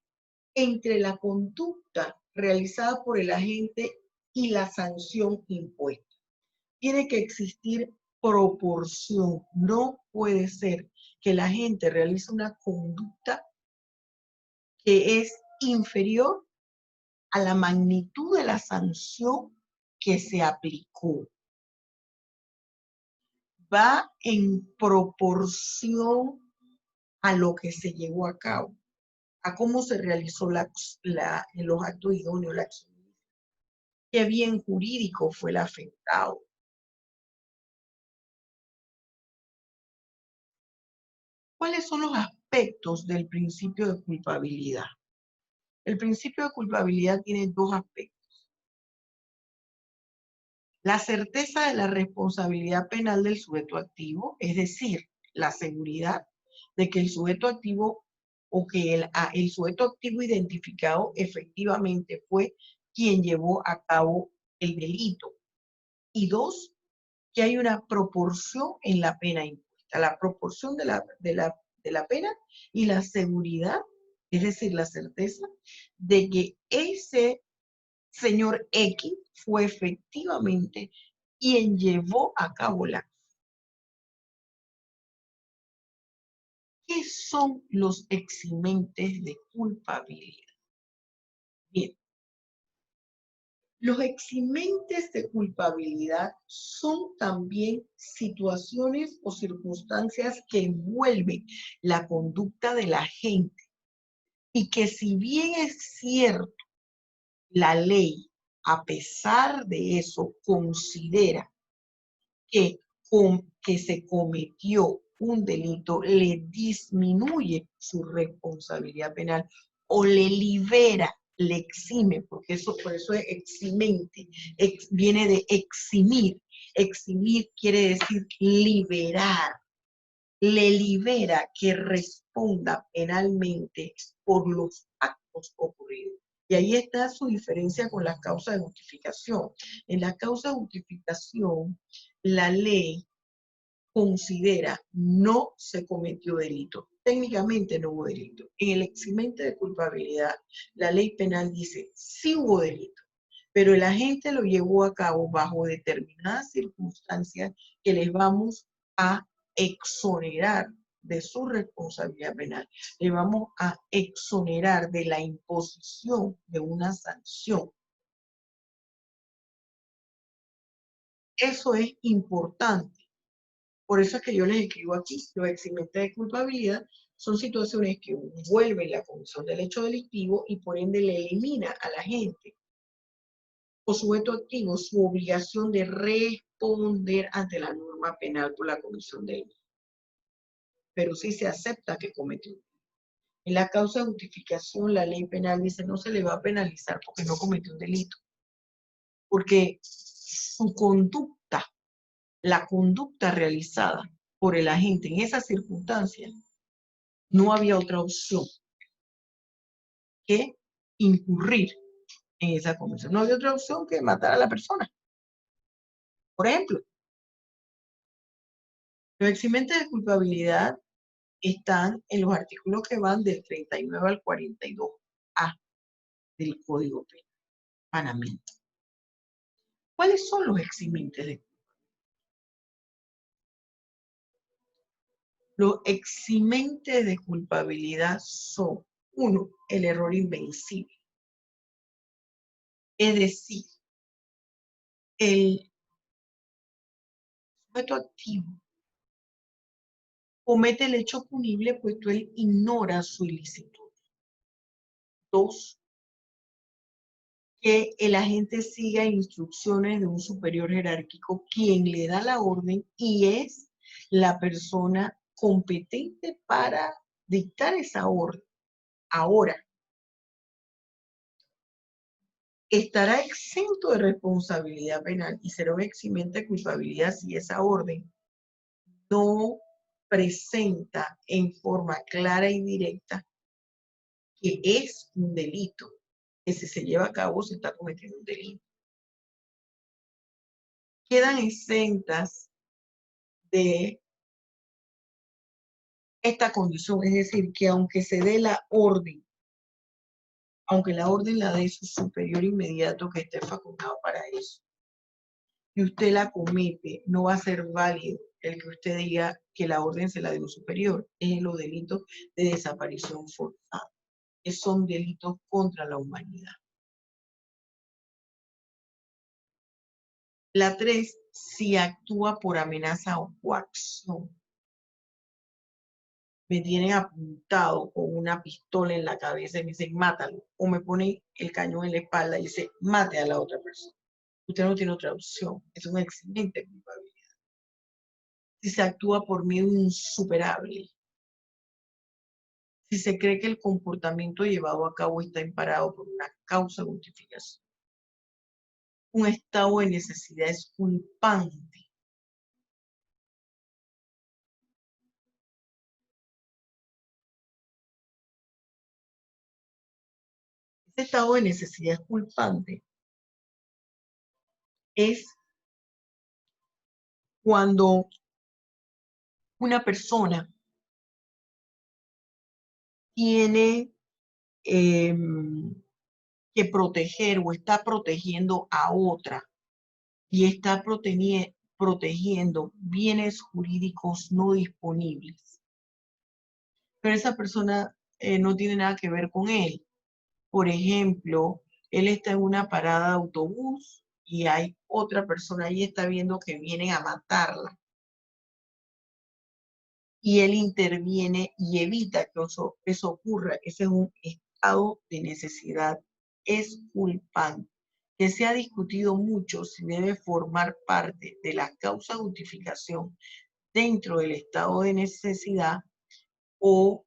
entre la conducta realizada por el agente y la sanción impuesta. Tiene que existir proporción. No puede ser que la gente realice una conducta que es inferior a la magnitud de la sanción que se aplicó. Va en proporción a lo que se llevó a cabo, a cómo se realizó los actos idóneos, la acción. Qué bien jurídico fue el afectado. ¿Cuáles son los aspectos del principio de culpabilidad? El principio de culpabilidad tiene dos aspectos. La certeza de la responsabilidad penal del sujeto activo, es decir, la seguridad de que el sujeto activo o que el sujeto activo identificado efectivamente fue quien llevó a cabo el delito. Y dos, que hay una proporción en la pena impuesta, la proporción de la pena y la seguridad, es decir, la certeza de que ese señor X fue efectivamente quien llevó a cabo la acción. ¿Qué son los eximentes de culpabilidad? Bien, los eximentes de culpabilidad son también situaciones o circunstancias que envuelven la conducta de la gente y que, si bien es cierto, la ley, a pesar de eso, considera que se cometió un delito, le disminuye su responsabilidad penal o le libera, le exime, porque eso, por eso es eximente, viene de eximir. Eximir quiere decir liberar, le libera que responda penalmente por los actos ocurridos. Y ahí está su diferencia con las causas de justificación. En la causa de justificación, la ley considera no se cometió delito. Técnicamente no hubo delito. En el eximente de culpabilidad, la ley penal dice sí hubo delito, pero el agente lo llevó a cabo bajo determinadas circunstancias que les vamos a exonerar de su responsabilidad penal. Le vamos a exonerar de la imposición de una sanción. Eso es importante. Por eso es que yo les escribo aquí, los eximentes de culpabilidad son situaciones que vuelven la comisión del hecho delictivo y por ende le elimina a la gente o sujeto activo su obligación de responder ante la norma penal por la comisión del delito. Pero sí se acepta que cometió. En la causa de justificación, la ley penal dice no se le va a penalizar porque no cometió un delito. Porque su conducta, la conducta realizada por el agente en esas circunstancias, no había otra opción que incurrir en esa comisión. No había otra opción que matar a la persona. Por ejemplo, los eximentes de culpabilidad están en los artículos que van del 39 al 42A del Código Penal panameño. ¿Cuáles son los eximentes de culpabilidad? Los eximentes de culpabilidad son, uno, el error invencible. Es decir, el sujeto activo comete el hecho punible puesto él ignora su ilicitud. Dos, que el agente siga instrucciones de un superior jerárquico quien le da la orden y es la persona competente para dictar esa orden. Ahora, estará exento de responsabilidad penal y será un eximente de culpabilidad si esa orden no presenta en forma clara y directa que es un delito, que si se lleva a cabo se está cometiendo un delito. Quedan exentas de esta condición, es decir, que aunque se dé la orden, aunque la orden la dé su superior inmediato que esté facultado para eso, y usted la comete, no va a ser válido el que usted diga que la orden se la dio superior. Es los delitos de desaparición forzada, que son delitos contra la humanidad. La 3, si actúa por amenaza o coacción. Me tienen apuntado con una pistola en la cabeza y me dicen, mátalo. O me ponen el cañón en la espalda y dice, mate a la otra persona. Usted no tiene otra opción. Es un eximente de culpabilidad. Si se actúa por miedo insuperable. Si se cree que el comportamiento llevado a cabo está amparado por una causa de justificación. Un estado de necesidad es culpante. Ese estado de necesidad culpante es cuando una persona tiene que proteger o está protegiendo a otra y está protegiendo bienes jurídicos no disponibles. Pero esa persona no tiene nada que ver con él. Por ejemplo, él está en una parada de autobús y hay otra persona ahí, está viendo que vienen a matarla. Y él interviene y evita que eso ocurra. Ese es un estado de necesidad. Es culpable. Que se ha discutido mucho si debe formar parte de la causa de justificación dentro del estado de necesidad o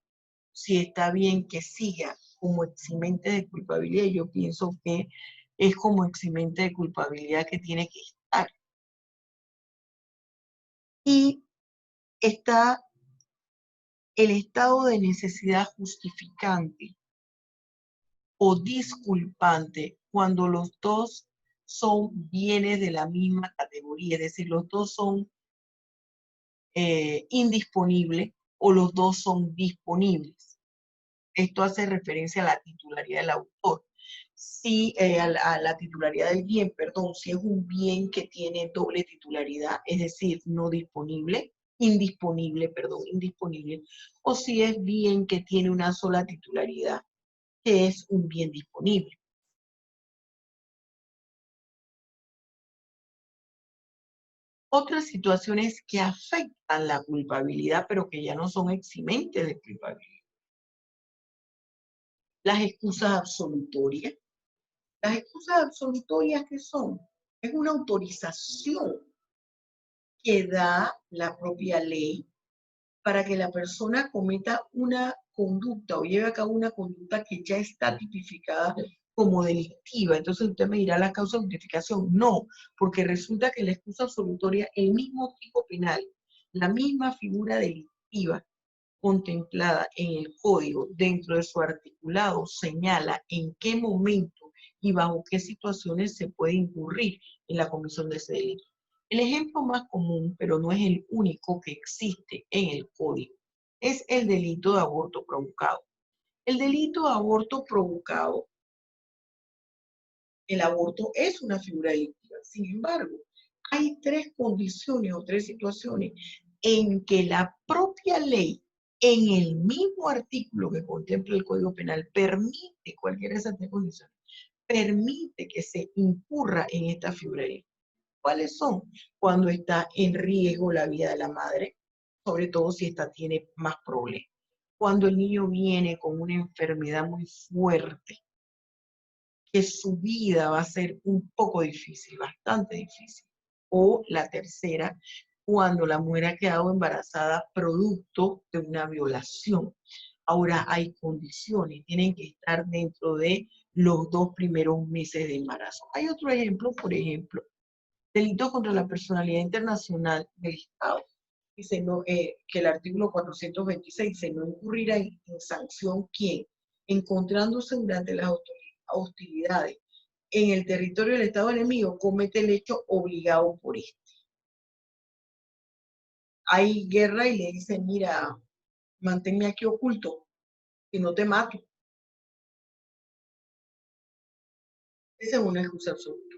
si está bien que siga como eximente de culpabilidad. Yo pienso que es como eximente de culpabilidad que tiene que estar. Y está el estado de necesidad justificante o disculpante cuando los dos son bienes de la misma categoría, es decir, los dos son indisponible o los dos son disponibles. Esto hace referencia a la titularidad del autor. Si, a la titularidad del bien, perdón, si es un bien que tiene doble titularidad, es decir, no disponible, indisponible, perdón, indisponible, o si es bien que tiene una sola titularidad, que es un bien disponible. Otras situaciones que afectan la culpabilidad, pero que ya no son eximentes de culpabilidad. Las excusas absolutorias. Las excusas absolutorias, ¿qué son? Es una autorización que da la propia ley para que la persona cometa una conducta o lleve a cabo una conducta que ya está tipificada como delictiva. Entonces usted me dirá la causa de justificación. No, porque resulta que la excusa absolutoria, el mismo tipo penal, la misma figura delictiva contemplada en el código dentro de su articulado señala en qué momento y bajo qué situaciones se puede incurrir en la comisión de ese delito. El ejemplo más común, pero no es el único que existe en el código, es el delito de aborto provocado. El delito de aborto provocado, el aborto es una figura delictiva. Sin embargo, hay tres condiciones o tres situaciones en que la propia ley, en el mismo artículo que contempla el Código Penal, permite, cualquiera de esas tres condiciones, permite que se incurra en esta figura delictiva. ¿Cuáles son? Cuando está en riesgo la vida de la madre, sobre todo si esta tiene más problemas. Cuando el niño viene con una enfermedad muy fuerte, que su vida va a ser un poco difícil, bastante difícil. O la tercera, cuando la mujer ha quedado embarazada producto de una violación. Ahora hay condiciones, tienen que estar dentro de los 2 primeros meses de embarazo. Hay otro ejemplo, por ejemplo, delitos contra la personalidad internacional del Estado. Dice no, que el artículo 426 dice no incurrirá en sanción quien, encontrándose durante las hostilidades en el territorio del Estado enemigo, comete el hecho obligado por este. Hay guerra y le dicen, mira, manténme aquí oculto, que no te mato. Esa es una excusa absoluta.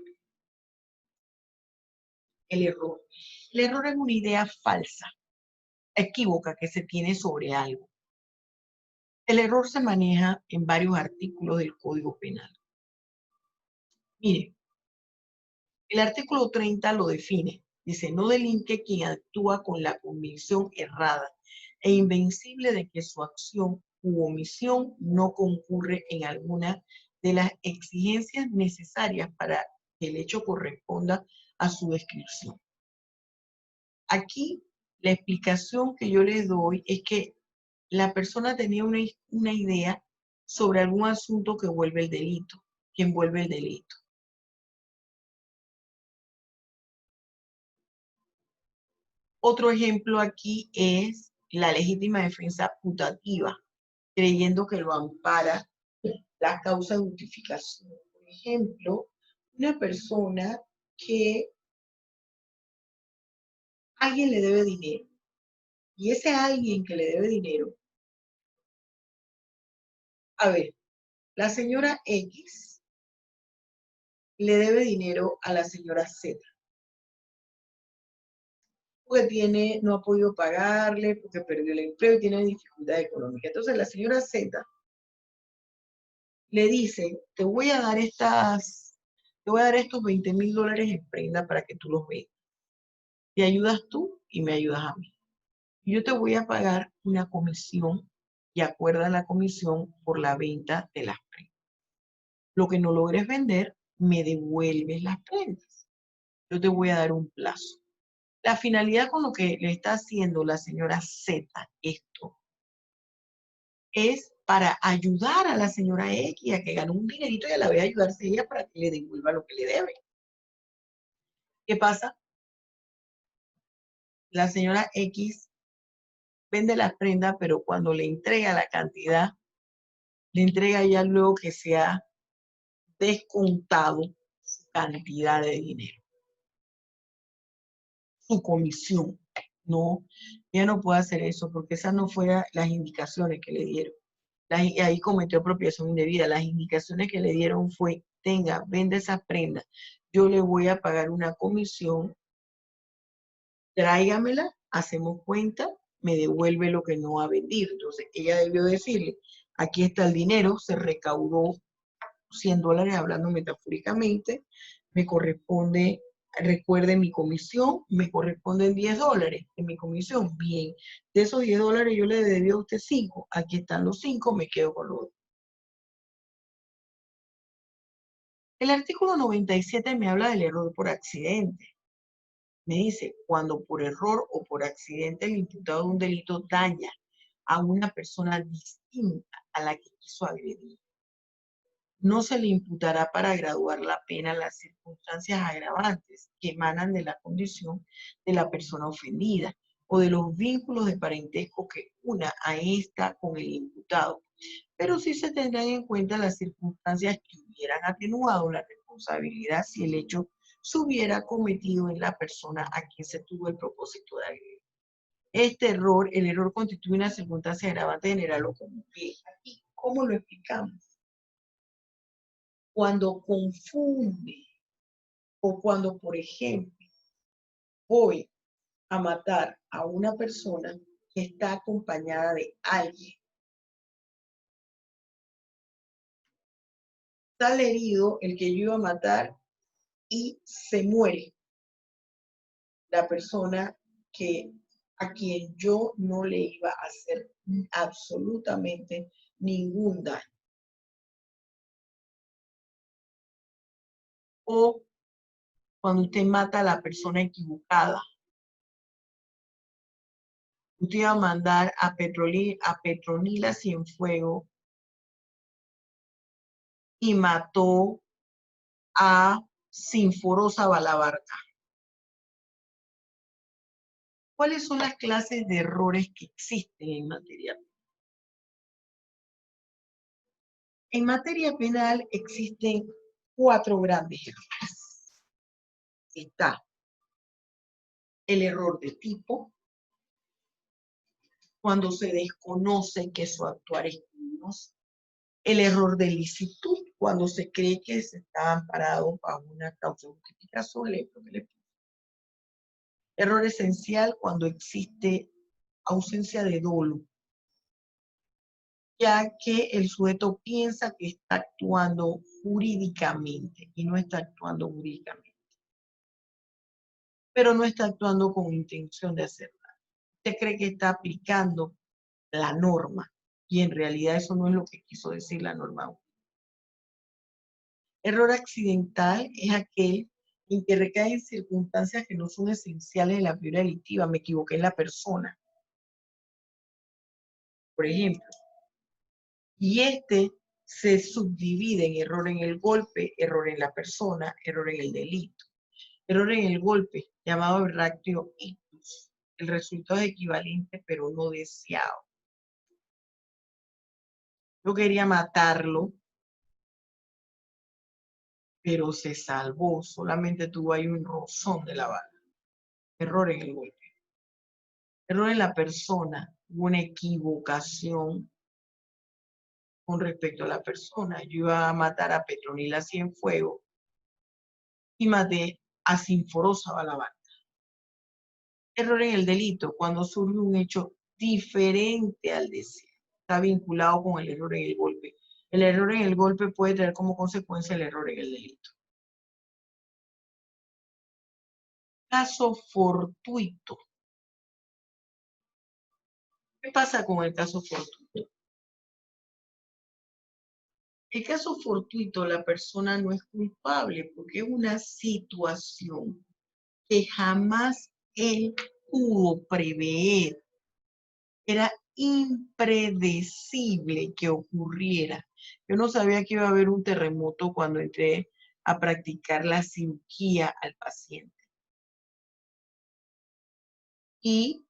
El error. El error es una idea falsa, equívoca que se tiene sobre algo. El error se maneja en varios artículos del Código Penal. Mire, el artículo 30 lo define. Dice, no delinque quien actúa con la convicción errada e invencible de que su acción u omisión no concurre en alguna de las exigencias necesarias para que el hecho corresponda a su descripción. Aquí la explicación que yo les doy es que la persona tenía una idea sobre algún asunto que envuelve el delito. Otro ejemplo aquí es la legítima defensa putativa, creyendo que lo ampara la causa de justificación. Por ejemplo, una persona que alguien le debe dinero y ese alguien que le debe dinero, a ver, la señora X le debe dinero a la señora Z, porque no ha podido pagarle, porque perdió el empleo y tiene dificultad económica. Entonces la señora Z le dice, te voy a dar estos $20,000 en prenda para que tú los veas. Te ayudas tú y me ayudas a mí. Yo te voy a pagar una comisión y acuerda la comisión por la venta de las prendas. Lo que no logres vender, me devuelves las prendas. Yo te voy a dar un plazo. La finalidad con lo que le está haciendo la señora Z esto es para ayudar a la señora X a que gane un dinerito y a la vez ayudarse ella para que le devuelva lo que le debe. ¿Qué pasa? La señora X vende las prendas, pero cuando le entrega la cantidad, le entrega ya luego que se ha descontado su cantidad de dinero, su comisión. No, ella no puede hacer eso porque esas no fueron las indicaciones que le dieron. Ahí cometió apropiación indebida. Las indicaciones que le dieron fue, tenga, vende esas prendas. Yo le voy a pagar una comisión, tráigamela, hacemos cuenta, me devuelve lo que no ha vendido. Entonces, ella debió decirle, aquí está el dinero, se recaudó $100, hablando metafóricamente, me corresponde, recuerde mi comisión, me corresponden $10 de mi comisión. Bien, de esos $10 yo le debí a usted 5, aquí están los 5, me quedo con los otros. El artículo 97 me habla del error por accidente. Me dice, cuando por error o por accidente el imputado de un delito daña a una persona distinta a la que quiso agredir, no se le imputará para graduar la pena las circunstancias agravantes que emanan de la condición de la persona ofendida o de los vínculos de parentesco que una a esta con el imputado, pero sí se tendrán en cuenta las circunstancias que hubieran atenuado la responsabilidad si el hecho se hubiera cometido en la persona a quien se tuvo el propósito de agredir. Este error, el error constituye una circunstancia agravante general o común. Aquí, ¿cómo lo explicamos? Cuando confunde o cuando, por ejemplo, voy a matar a una persona que está acompañada de alguien, sale herido el que yo iba a matar y se muere la persona que a quien yo no le iba a hacer absolutamente ningún daño. O cuando usted mata a la persona equivocada, usted iba a mandar a Petronila Cienfuegos y mató a Sinforosa Balabarca. ¿Cuáles son las clases de errores que existen en materia penal? En materia penal existen 4 grandes errores. Está el error de tipo, cuando se desconoce que su actuar es culposo. El error de licitud, cuando se cree que se está amparado bajo una causa de justificación. Error esencial, cuando existe ausencia de dolo, ya que el sujeto piensa que está actuando jurídicamente y no está actuando jurídicamente, pero no está actuando con intención de hacer nada. Usted cree que está aplicando la norma y en realidad eso no es lo que quiso decir la norma. Error accidental es aquel en que recae en circunstancias que no son esenciales de la figura delictiva. Me equivoqué en la persona, por ejemplo. Y este se subdivide en error en el golpe, error en la persona, error en el delito. Error en el golpe, llamado reactio ictus. El resultado es equivalente, pero no deseado. Yo quería matarlo, pero se salvó. Solamente tuvo ahí un rozón de la bala. Error en el golpe. Error en la persona, una equivocación con respecto a la persona. Yo iba a matar a Petronila Cienfuegos y maté a Sinforosa Balabar. Error en el delito, cuando surge un hecho diferente al deseado. Está vinculado con el error en el golpe. El error en el golpe puede traer como consecuencia el error en el delito. Caso fortuito. ¿Qué pasa con el caso fortuito? El caso fortuito, la persona no es culpable porque es una situación que jamás él pudo prever. Era impredecible que ocurriera. Yo no sabía que iba a haber un terremoto cuando entré a practicar la cirugía al paciente. Y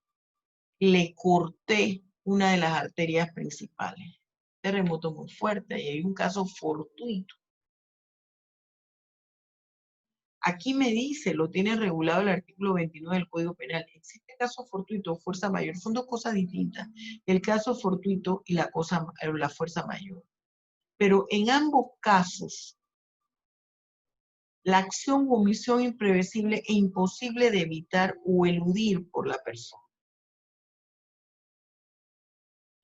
le corté una de las arterias principales. Terremoto muy fuerte y hay un caso fortuito. Aquí me dice, lo tiene regulado el artículo 29 del Código Penal. Existe caso fortuito o fuerza mayor. Son dos cosas distintas. El caso fortuito y la fuerza mayor. Pero en ambos casos, la acción o omisión imprevisible e imposible de evitar o eludir por la persona.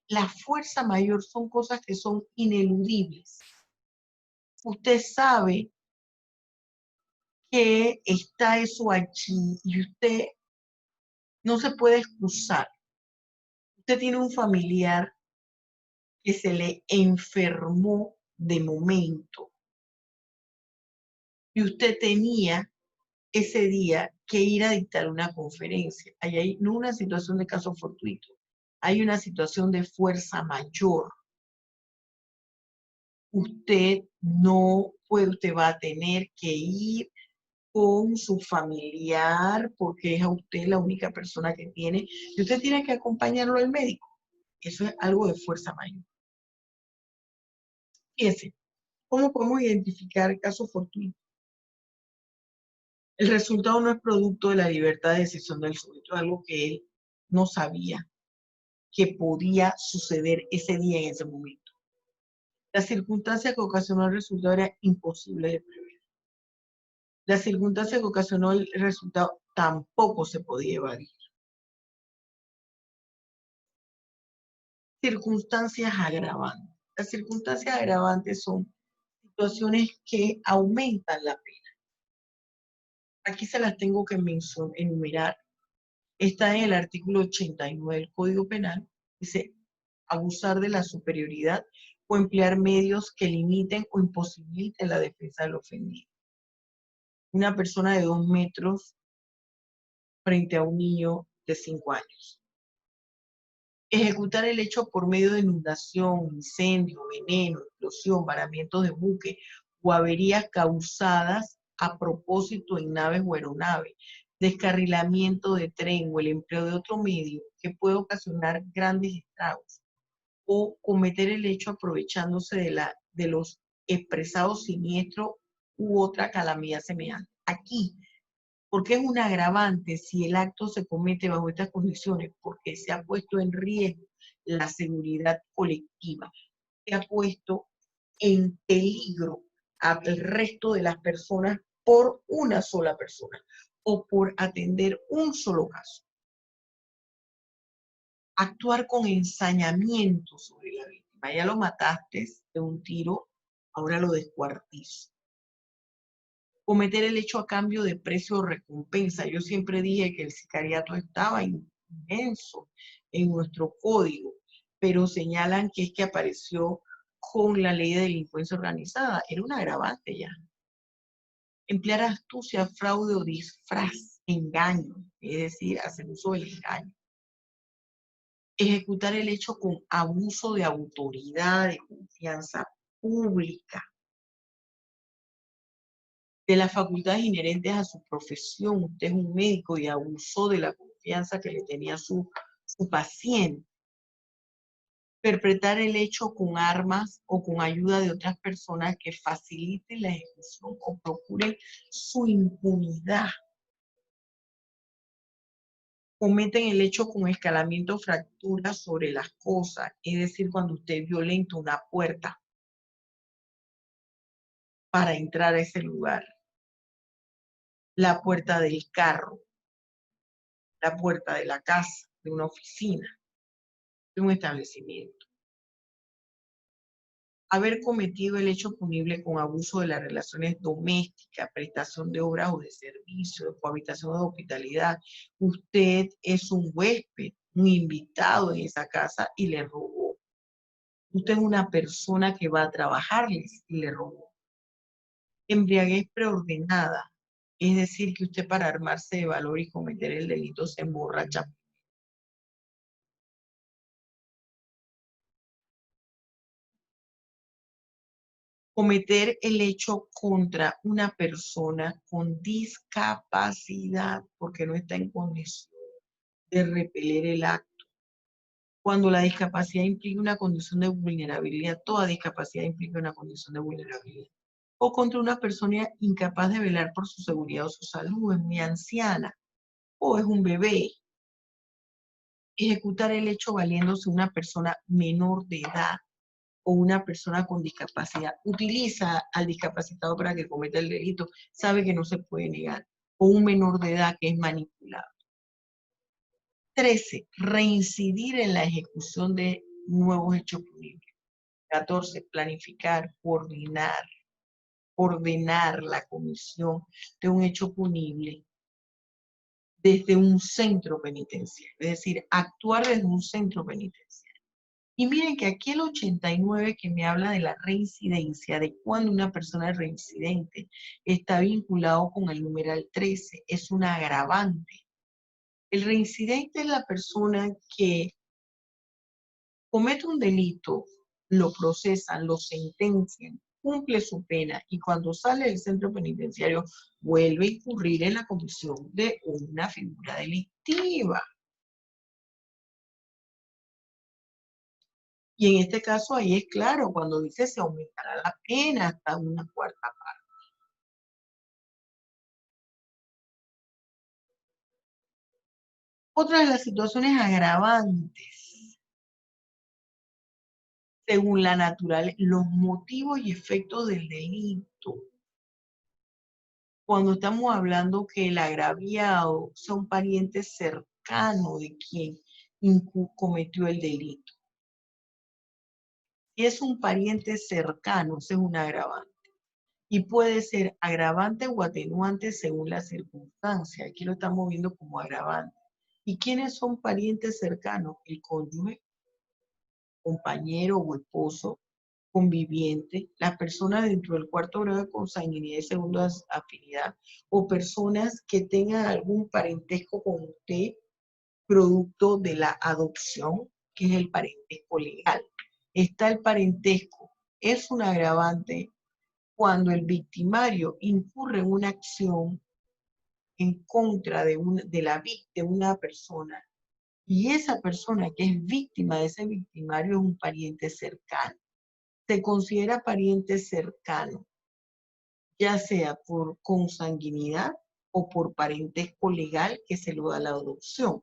La fuerza mayor son cosas que son ineludibles. Usted sabe que está eso allí y usted no se puede excusar. Usted tiene un familiar que se le enfermó de momento y usted tenía ese día que ir a dictar una conferencia. Ahí hay no una situación de caso fortuito, hay una situación de fuerza mayor. Usted no puede, usted va a tener que ir con su familiar porque es a usted la única persona que tiene y usted tiene que acompañarlo al médico. Eso es algo de fuerza mayor. Fíjese, ¿cómo podemos identificar casos fortuitos? El resultado no es producto de la libertad de decisión del sujeto, algo que él no sabía que podía suceder ese día en ese momento. La circunstancia que ocasionó el resultado era imposible de prever. La circunstancia que ocasionó el resultado tampoco se podía evadir. Circunstancias agravantes. Las circunstancias agravantes son situaciones que aumentan la pena. Aquí se las tengo que enumerar. Está en el artículo 89 del Código Penal. Dice, abusar de la superioridad o emplear medios que limiten o imposibiliten la defensa del ofendido. Una persona de 2 metros frente a un niño de 5 años. Ejecutar el hecho por medio de inundación, incendio, veneno, explosión, varamientos de buque o averías causadas a propósito en naves o aeronaves, descarrilamiento de tren o el empleo de otro medio que puede ocasionar grandes estragos, o cometer el hecho aprovechándose de los expresados siniestros u otra calamidad semejante. Aquí, ¿por qué es un agravante si el acto se comete bajo estas condiciones? Porque se ha puesto en riesgo la seguridad colectiva, se ha puesto en peligro al resto de las personas por una sola persona o por atender un solo caso. Actuar con ensañamiento sobre la víctima. Ya lo mataste de un tiro, ahora lo descuartizo. Cometer el hecho a cambio de precio o recompensa. Yo siempre dije que el sicariato estaba inmenso en nuestro código, pero señalan que es que apareció con la ley de delincuencia organizada. Era un agravante ya. Emplear astucia, fraude o disfraz, engaño, es decir, hacer uso del engaño. Ejecutar el hecho con abuso de autoridad, de confianza pública, de las facultades inherentes a su profesión. Usted es un médico y abusó de la confianza que le tenía su paciente. Perpetrar el hecho con armas o con ayuda de otras personas que faciliten la ejecución o procuren su impunidad. Cometen el hecho con escalamiento o fractura sobre las cosas, es decir, cuando usted violenta una puerta para entrar a ese lugar, la puerta del carro, la puerta de la casa, de una oficina, de un establecimiento. Haber cometido el hecho punible con abuso de las relaciones domésticas, prestación de obras o de servicios, de cohabitación o de hospitalidad. Usted es un huésped, un invitado en esa casa y le robó. Usted es una persona que va a trabajarles y le robó. Embriaguez preordenada, es decir, que usted para armarse de valor y cometer el delito se emborracha. Cometer el hecho contra una persona con discapacidad porque no está en condición de repeler el acto. Cuando la discapacidad implica una condición de vulnerabilidad, toda discapacidad implica una condición de vulnerabilidad. o contra una persona incapaz de velar por su seguridad o su salud, es muy anciana, o es un bebé. Ejecutar el hecho valiéndose una persona menor de edad o una persona con discapacidad. Utiliza al discapacitado para que cometa el delito, sabe que no se puede negar. O un menor de edad que es manipulado. 13. Reincidir en la ejecución de nuevos hechos punibles. 14. Planificar, ordenar la comisión de un hecho punible desde un centro penitenciario, es decir, actuar desde un centro penitenciario. Y miren que aquí el 89 que me habla de la reincidencia, de cuando una persona es reincidente, está vinculado con el numeral 13, es un agravante. El reincidente es la persona que comete un delito, lo procesan, lo sentencian, cumple su pena y cuando sale del centro penitenciario vuelve a incurrir en la comisión de una figura delictiva. Y en este caso ahí es claro, cuando dice se aumentará la pena hasta una cuarta parte. Otra de las situaciones agravantes, según la naturaleza, los motivos y efectos del delito. Cuando estamos hablando que el agraviado sea un pariente cercano de quien cometió el delito. Si es un pariente cercano, ese es un agravante. Y puede ser agravante o atenuante según la circunstancia. Aquí lo estamos viendo como agravante. ¿Y quiénes son parientes cercanos? El cónyuge, compañero o esposo, conviviente, las personas dentro del cuarto grado de consanguinidad y segunda afinidad, o personas que tengan algún parentesco con usted, producto de la adopción, que es el parentesco legal. Está el parentesco, es un agravante cuando el victimario incurre en una acción en contra de una persona, y esa persona que es víctima de ese victimario es un pariente cercano. Se considera pariente cercano, ya sea por consanguinidad o por parentesco legal que se lo da la adopción.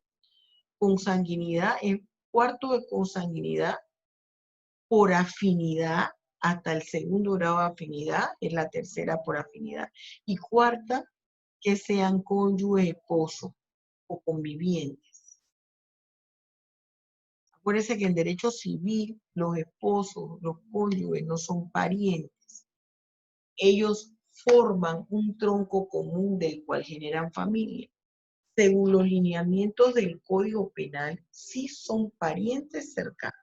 Consanguinidad es cuarto de consanguinidad, por afinidad, hasta el segundo grado de afinidad, es la tercera por afinidad. Y cuarta, que sean cónyuges, esposos o convivientes. Acuérdense que en derecho civil los esposos, los cónyuges no son parientes. Ellos forman un tronco común del cual generan familia. Según los lineamientos del Código Penal, sí son parientes cercanos.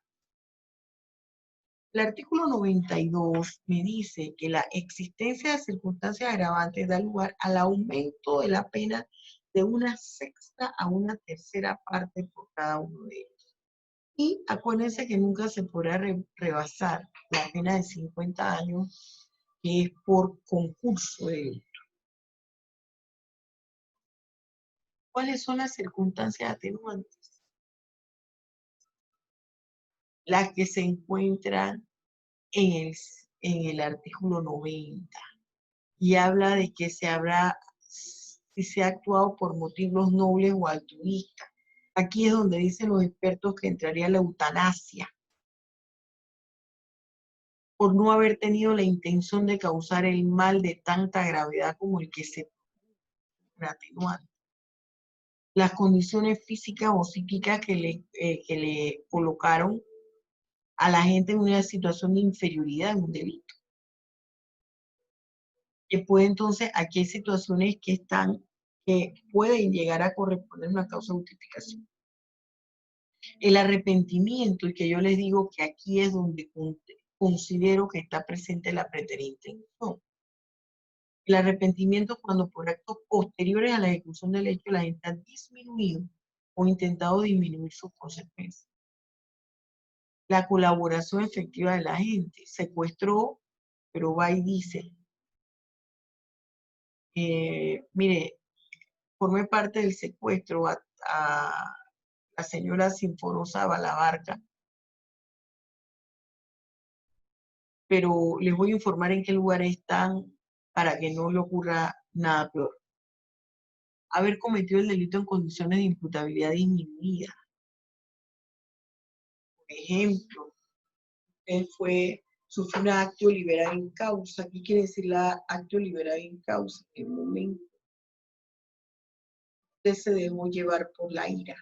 El artículo 92 me dice que la existencia de circunstancias agravantes da lugar al aumento de la pena de una sexta a una tercera parte por cada uno de ellos. Y acuérdense que nunca se podrá rebasar la pena de 50 años, que es por concurso de delito. ¿Cuáles son las circunstancias atenuantes? Las que se encuentran en el artículo 90 y habla de que si se ha actuado por motivos nobles o altruistas. Aquí es donde dicen los expertos que entraría la eutanasia por no haber tenido la intención de causar el mal de tanta gravedad como el que se atenuante. Las condiciones físicas o psíquicas que le colocaron a la gente en una situación de inferioridad en un delito. Que puede entonces, aquí hay situaciones que pueden llegar a corresponder a una causa de justificación. El arrepentimiento, y que yo les digo que aquí es donde considero que está presente la preterintención. El arrepentimiento cuando por actos posteriores a la ejecución del hecho la gente ha disminuido o intentado disminuir sus consecuencias. La colaboración efectiva de la gente. Secuestró, pero va y dice, mire, formé parte del secuestro a la señora Sinforosa Balabarca, pero les voy a informar en qué lugares están para que no le ocurra nada peor. Haber cometido el delito en condiciones de imputabilidad disminuida. Por ejemplo, él sufrió un acto liberal en causa. ¿Qué quiere decir la acto liberal en causa? En el momento usted se dejó llevar por la ira.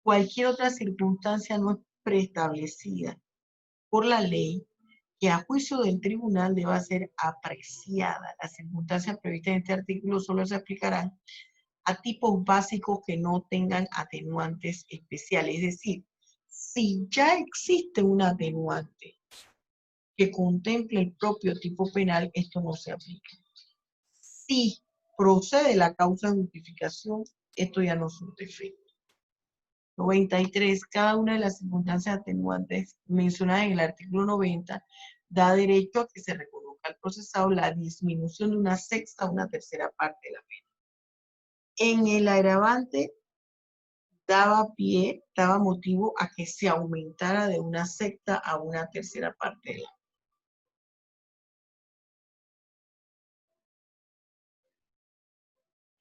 Cualquier otra circunstancia no es preestablecida por la ley que a juicio del tribunal deba ser apreciada. Las circunstancias previstas en este artículo solo se aplicarán a tipos básicos que no tengan atenuantes especiales. Es decir, si ya existe un atenuante que contemple el propio tipo penal, esto no se aplica. Si procede la causa de justificación, esto ya no surte efecto. 93. Cada una de las circunstancias atenuantes mencionadas en el artículo 90 da derecho a que se reconozca al procesado la disminución de una sexta o una tercera parte de la pena. En el agravante daba motivo a que se aumentara de una sexta a una tercera parte de la pena.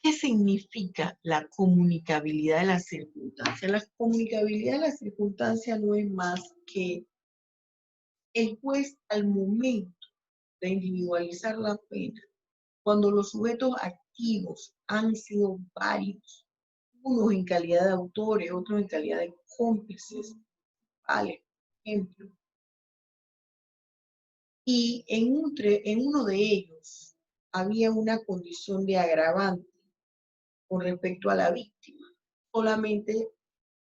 ¿Qué significa la comunicabilidad de las circunstancias? La comunicabilidad de las circunstancias no es más que el juez al momento de individualizar la pena, cuando los sujetos activos han sido varios, unos en calidad de autores, otros en calidad de cómplices, ¿vale? Ejemplo. Y en uno de ellos había una condición de agravante con respecto a la víctima. Solamente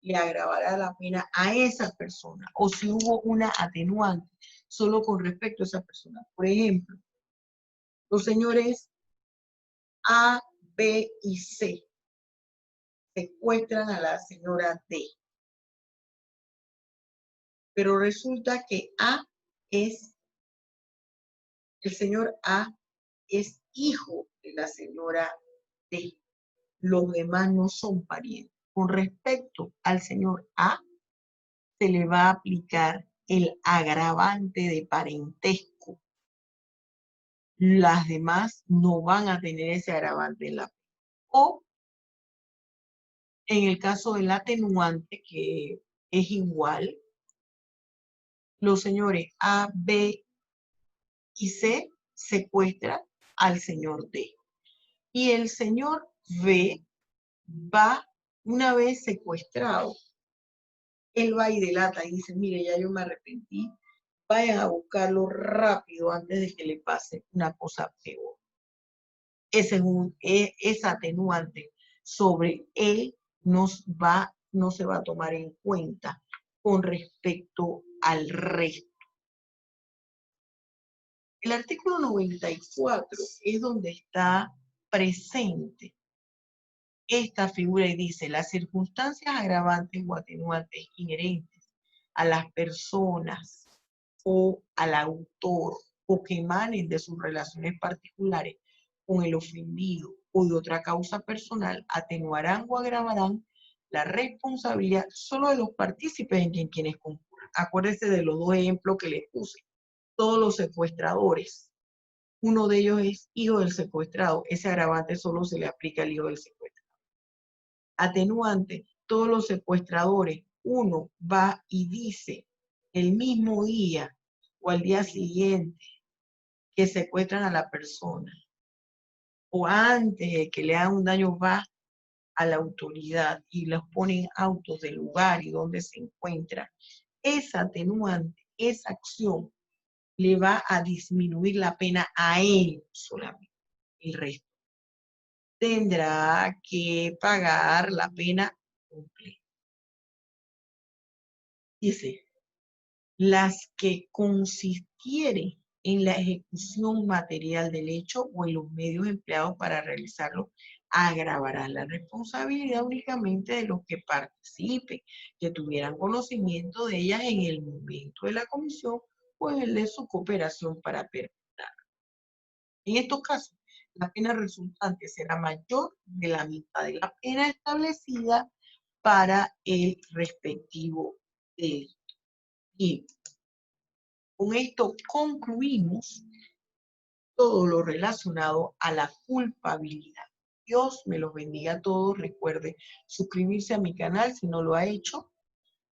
le agravará la pena a esa persona, o si hubo una atenuante solo con respecto a esa persona. Por ejemplo, los señores A, B y C secuestran a la señora D, pero resulta que el señor A es hijo de la señora D. Los demás no son parientes. Con respecto al señor A, se le va a aplicar el agravante de parentesco. Las demás no van a tener ese agravante en la pena. O en el caso del atenuante, que es igual, los señores A, B y C secuestran al señor D. Y el señor B va, una vez secuestrado, él va y delata y dice, mire, ya yo me arrepentí, vayan a buscarlo rápido antes de que le pase una cosa peor. Ese es atenuante sobre él no se va a tomar en cuenta con respecto al resto. El artículo 94 es donde está presente esta figura y dice, las circunstancias agravantes o atenuantes inherentes a las personas o al autor o que emanen de sus relaciones particulares con el ofendido o de otra causa personal atenuarán o agravarán la responsabilidad solo de los partícipes en quienes concurran. Acuérdense de los dos ejemplos que les puse. Todos los secuestradores. Uno de ellos es hijo del secuestrado. Ese agravante solo se le aplica al hijo del secuestrado. Atenuante, todos los secuestradores, uno va y dice el mismo día o al día siguiente que secuestran a la persona, o antes de que le hagan un daño, va a la autoridad y los ponen autos del lugar y donde se encuentra. Esa atenuante, esa acción, le va a disminuir la pena a él solamente. El resto tendrá que pagar la pena completa. Dice, las que consistieren en la ejecución material del hecho o en los medios empleados para realizarlo, agravarán la responsabilidad únicamente de los que participen, que tuvieran conocimiento de ellas en el momento de la comisión o en el de su cooperación para perpetrar. En estos casos, la pena resultante será mayor de la mitad de la pena establecida para el respectivo delito. Y con esto concluimos todo lo relacionado a la culpabilidad. Dios me los bendiga a todos. Recuerde suscribirse a mi canal si no lo ha hecho.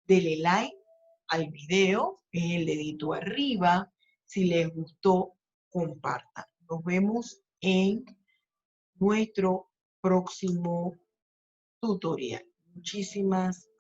Dele like al video, el dedito arriba. Si les gustó, compartan. Nos vemos en nuestro próximo tutorial. Muchísimas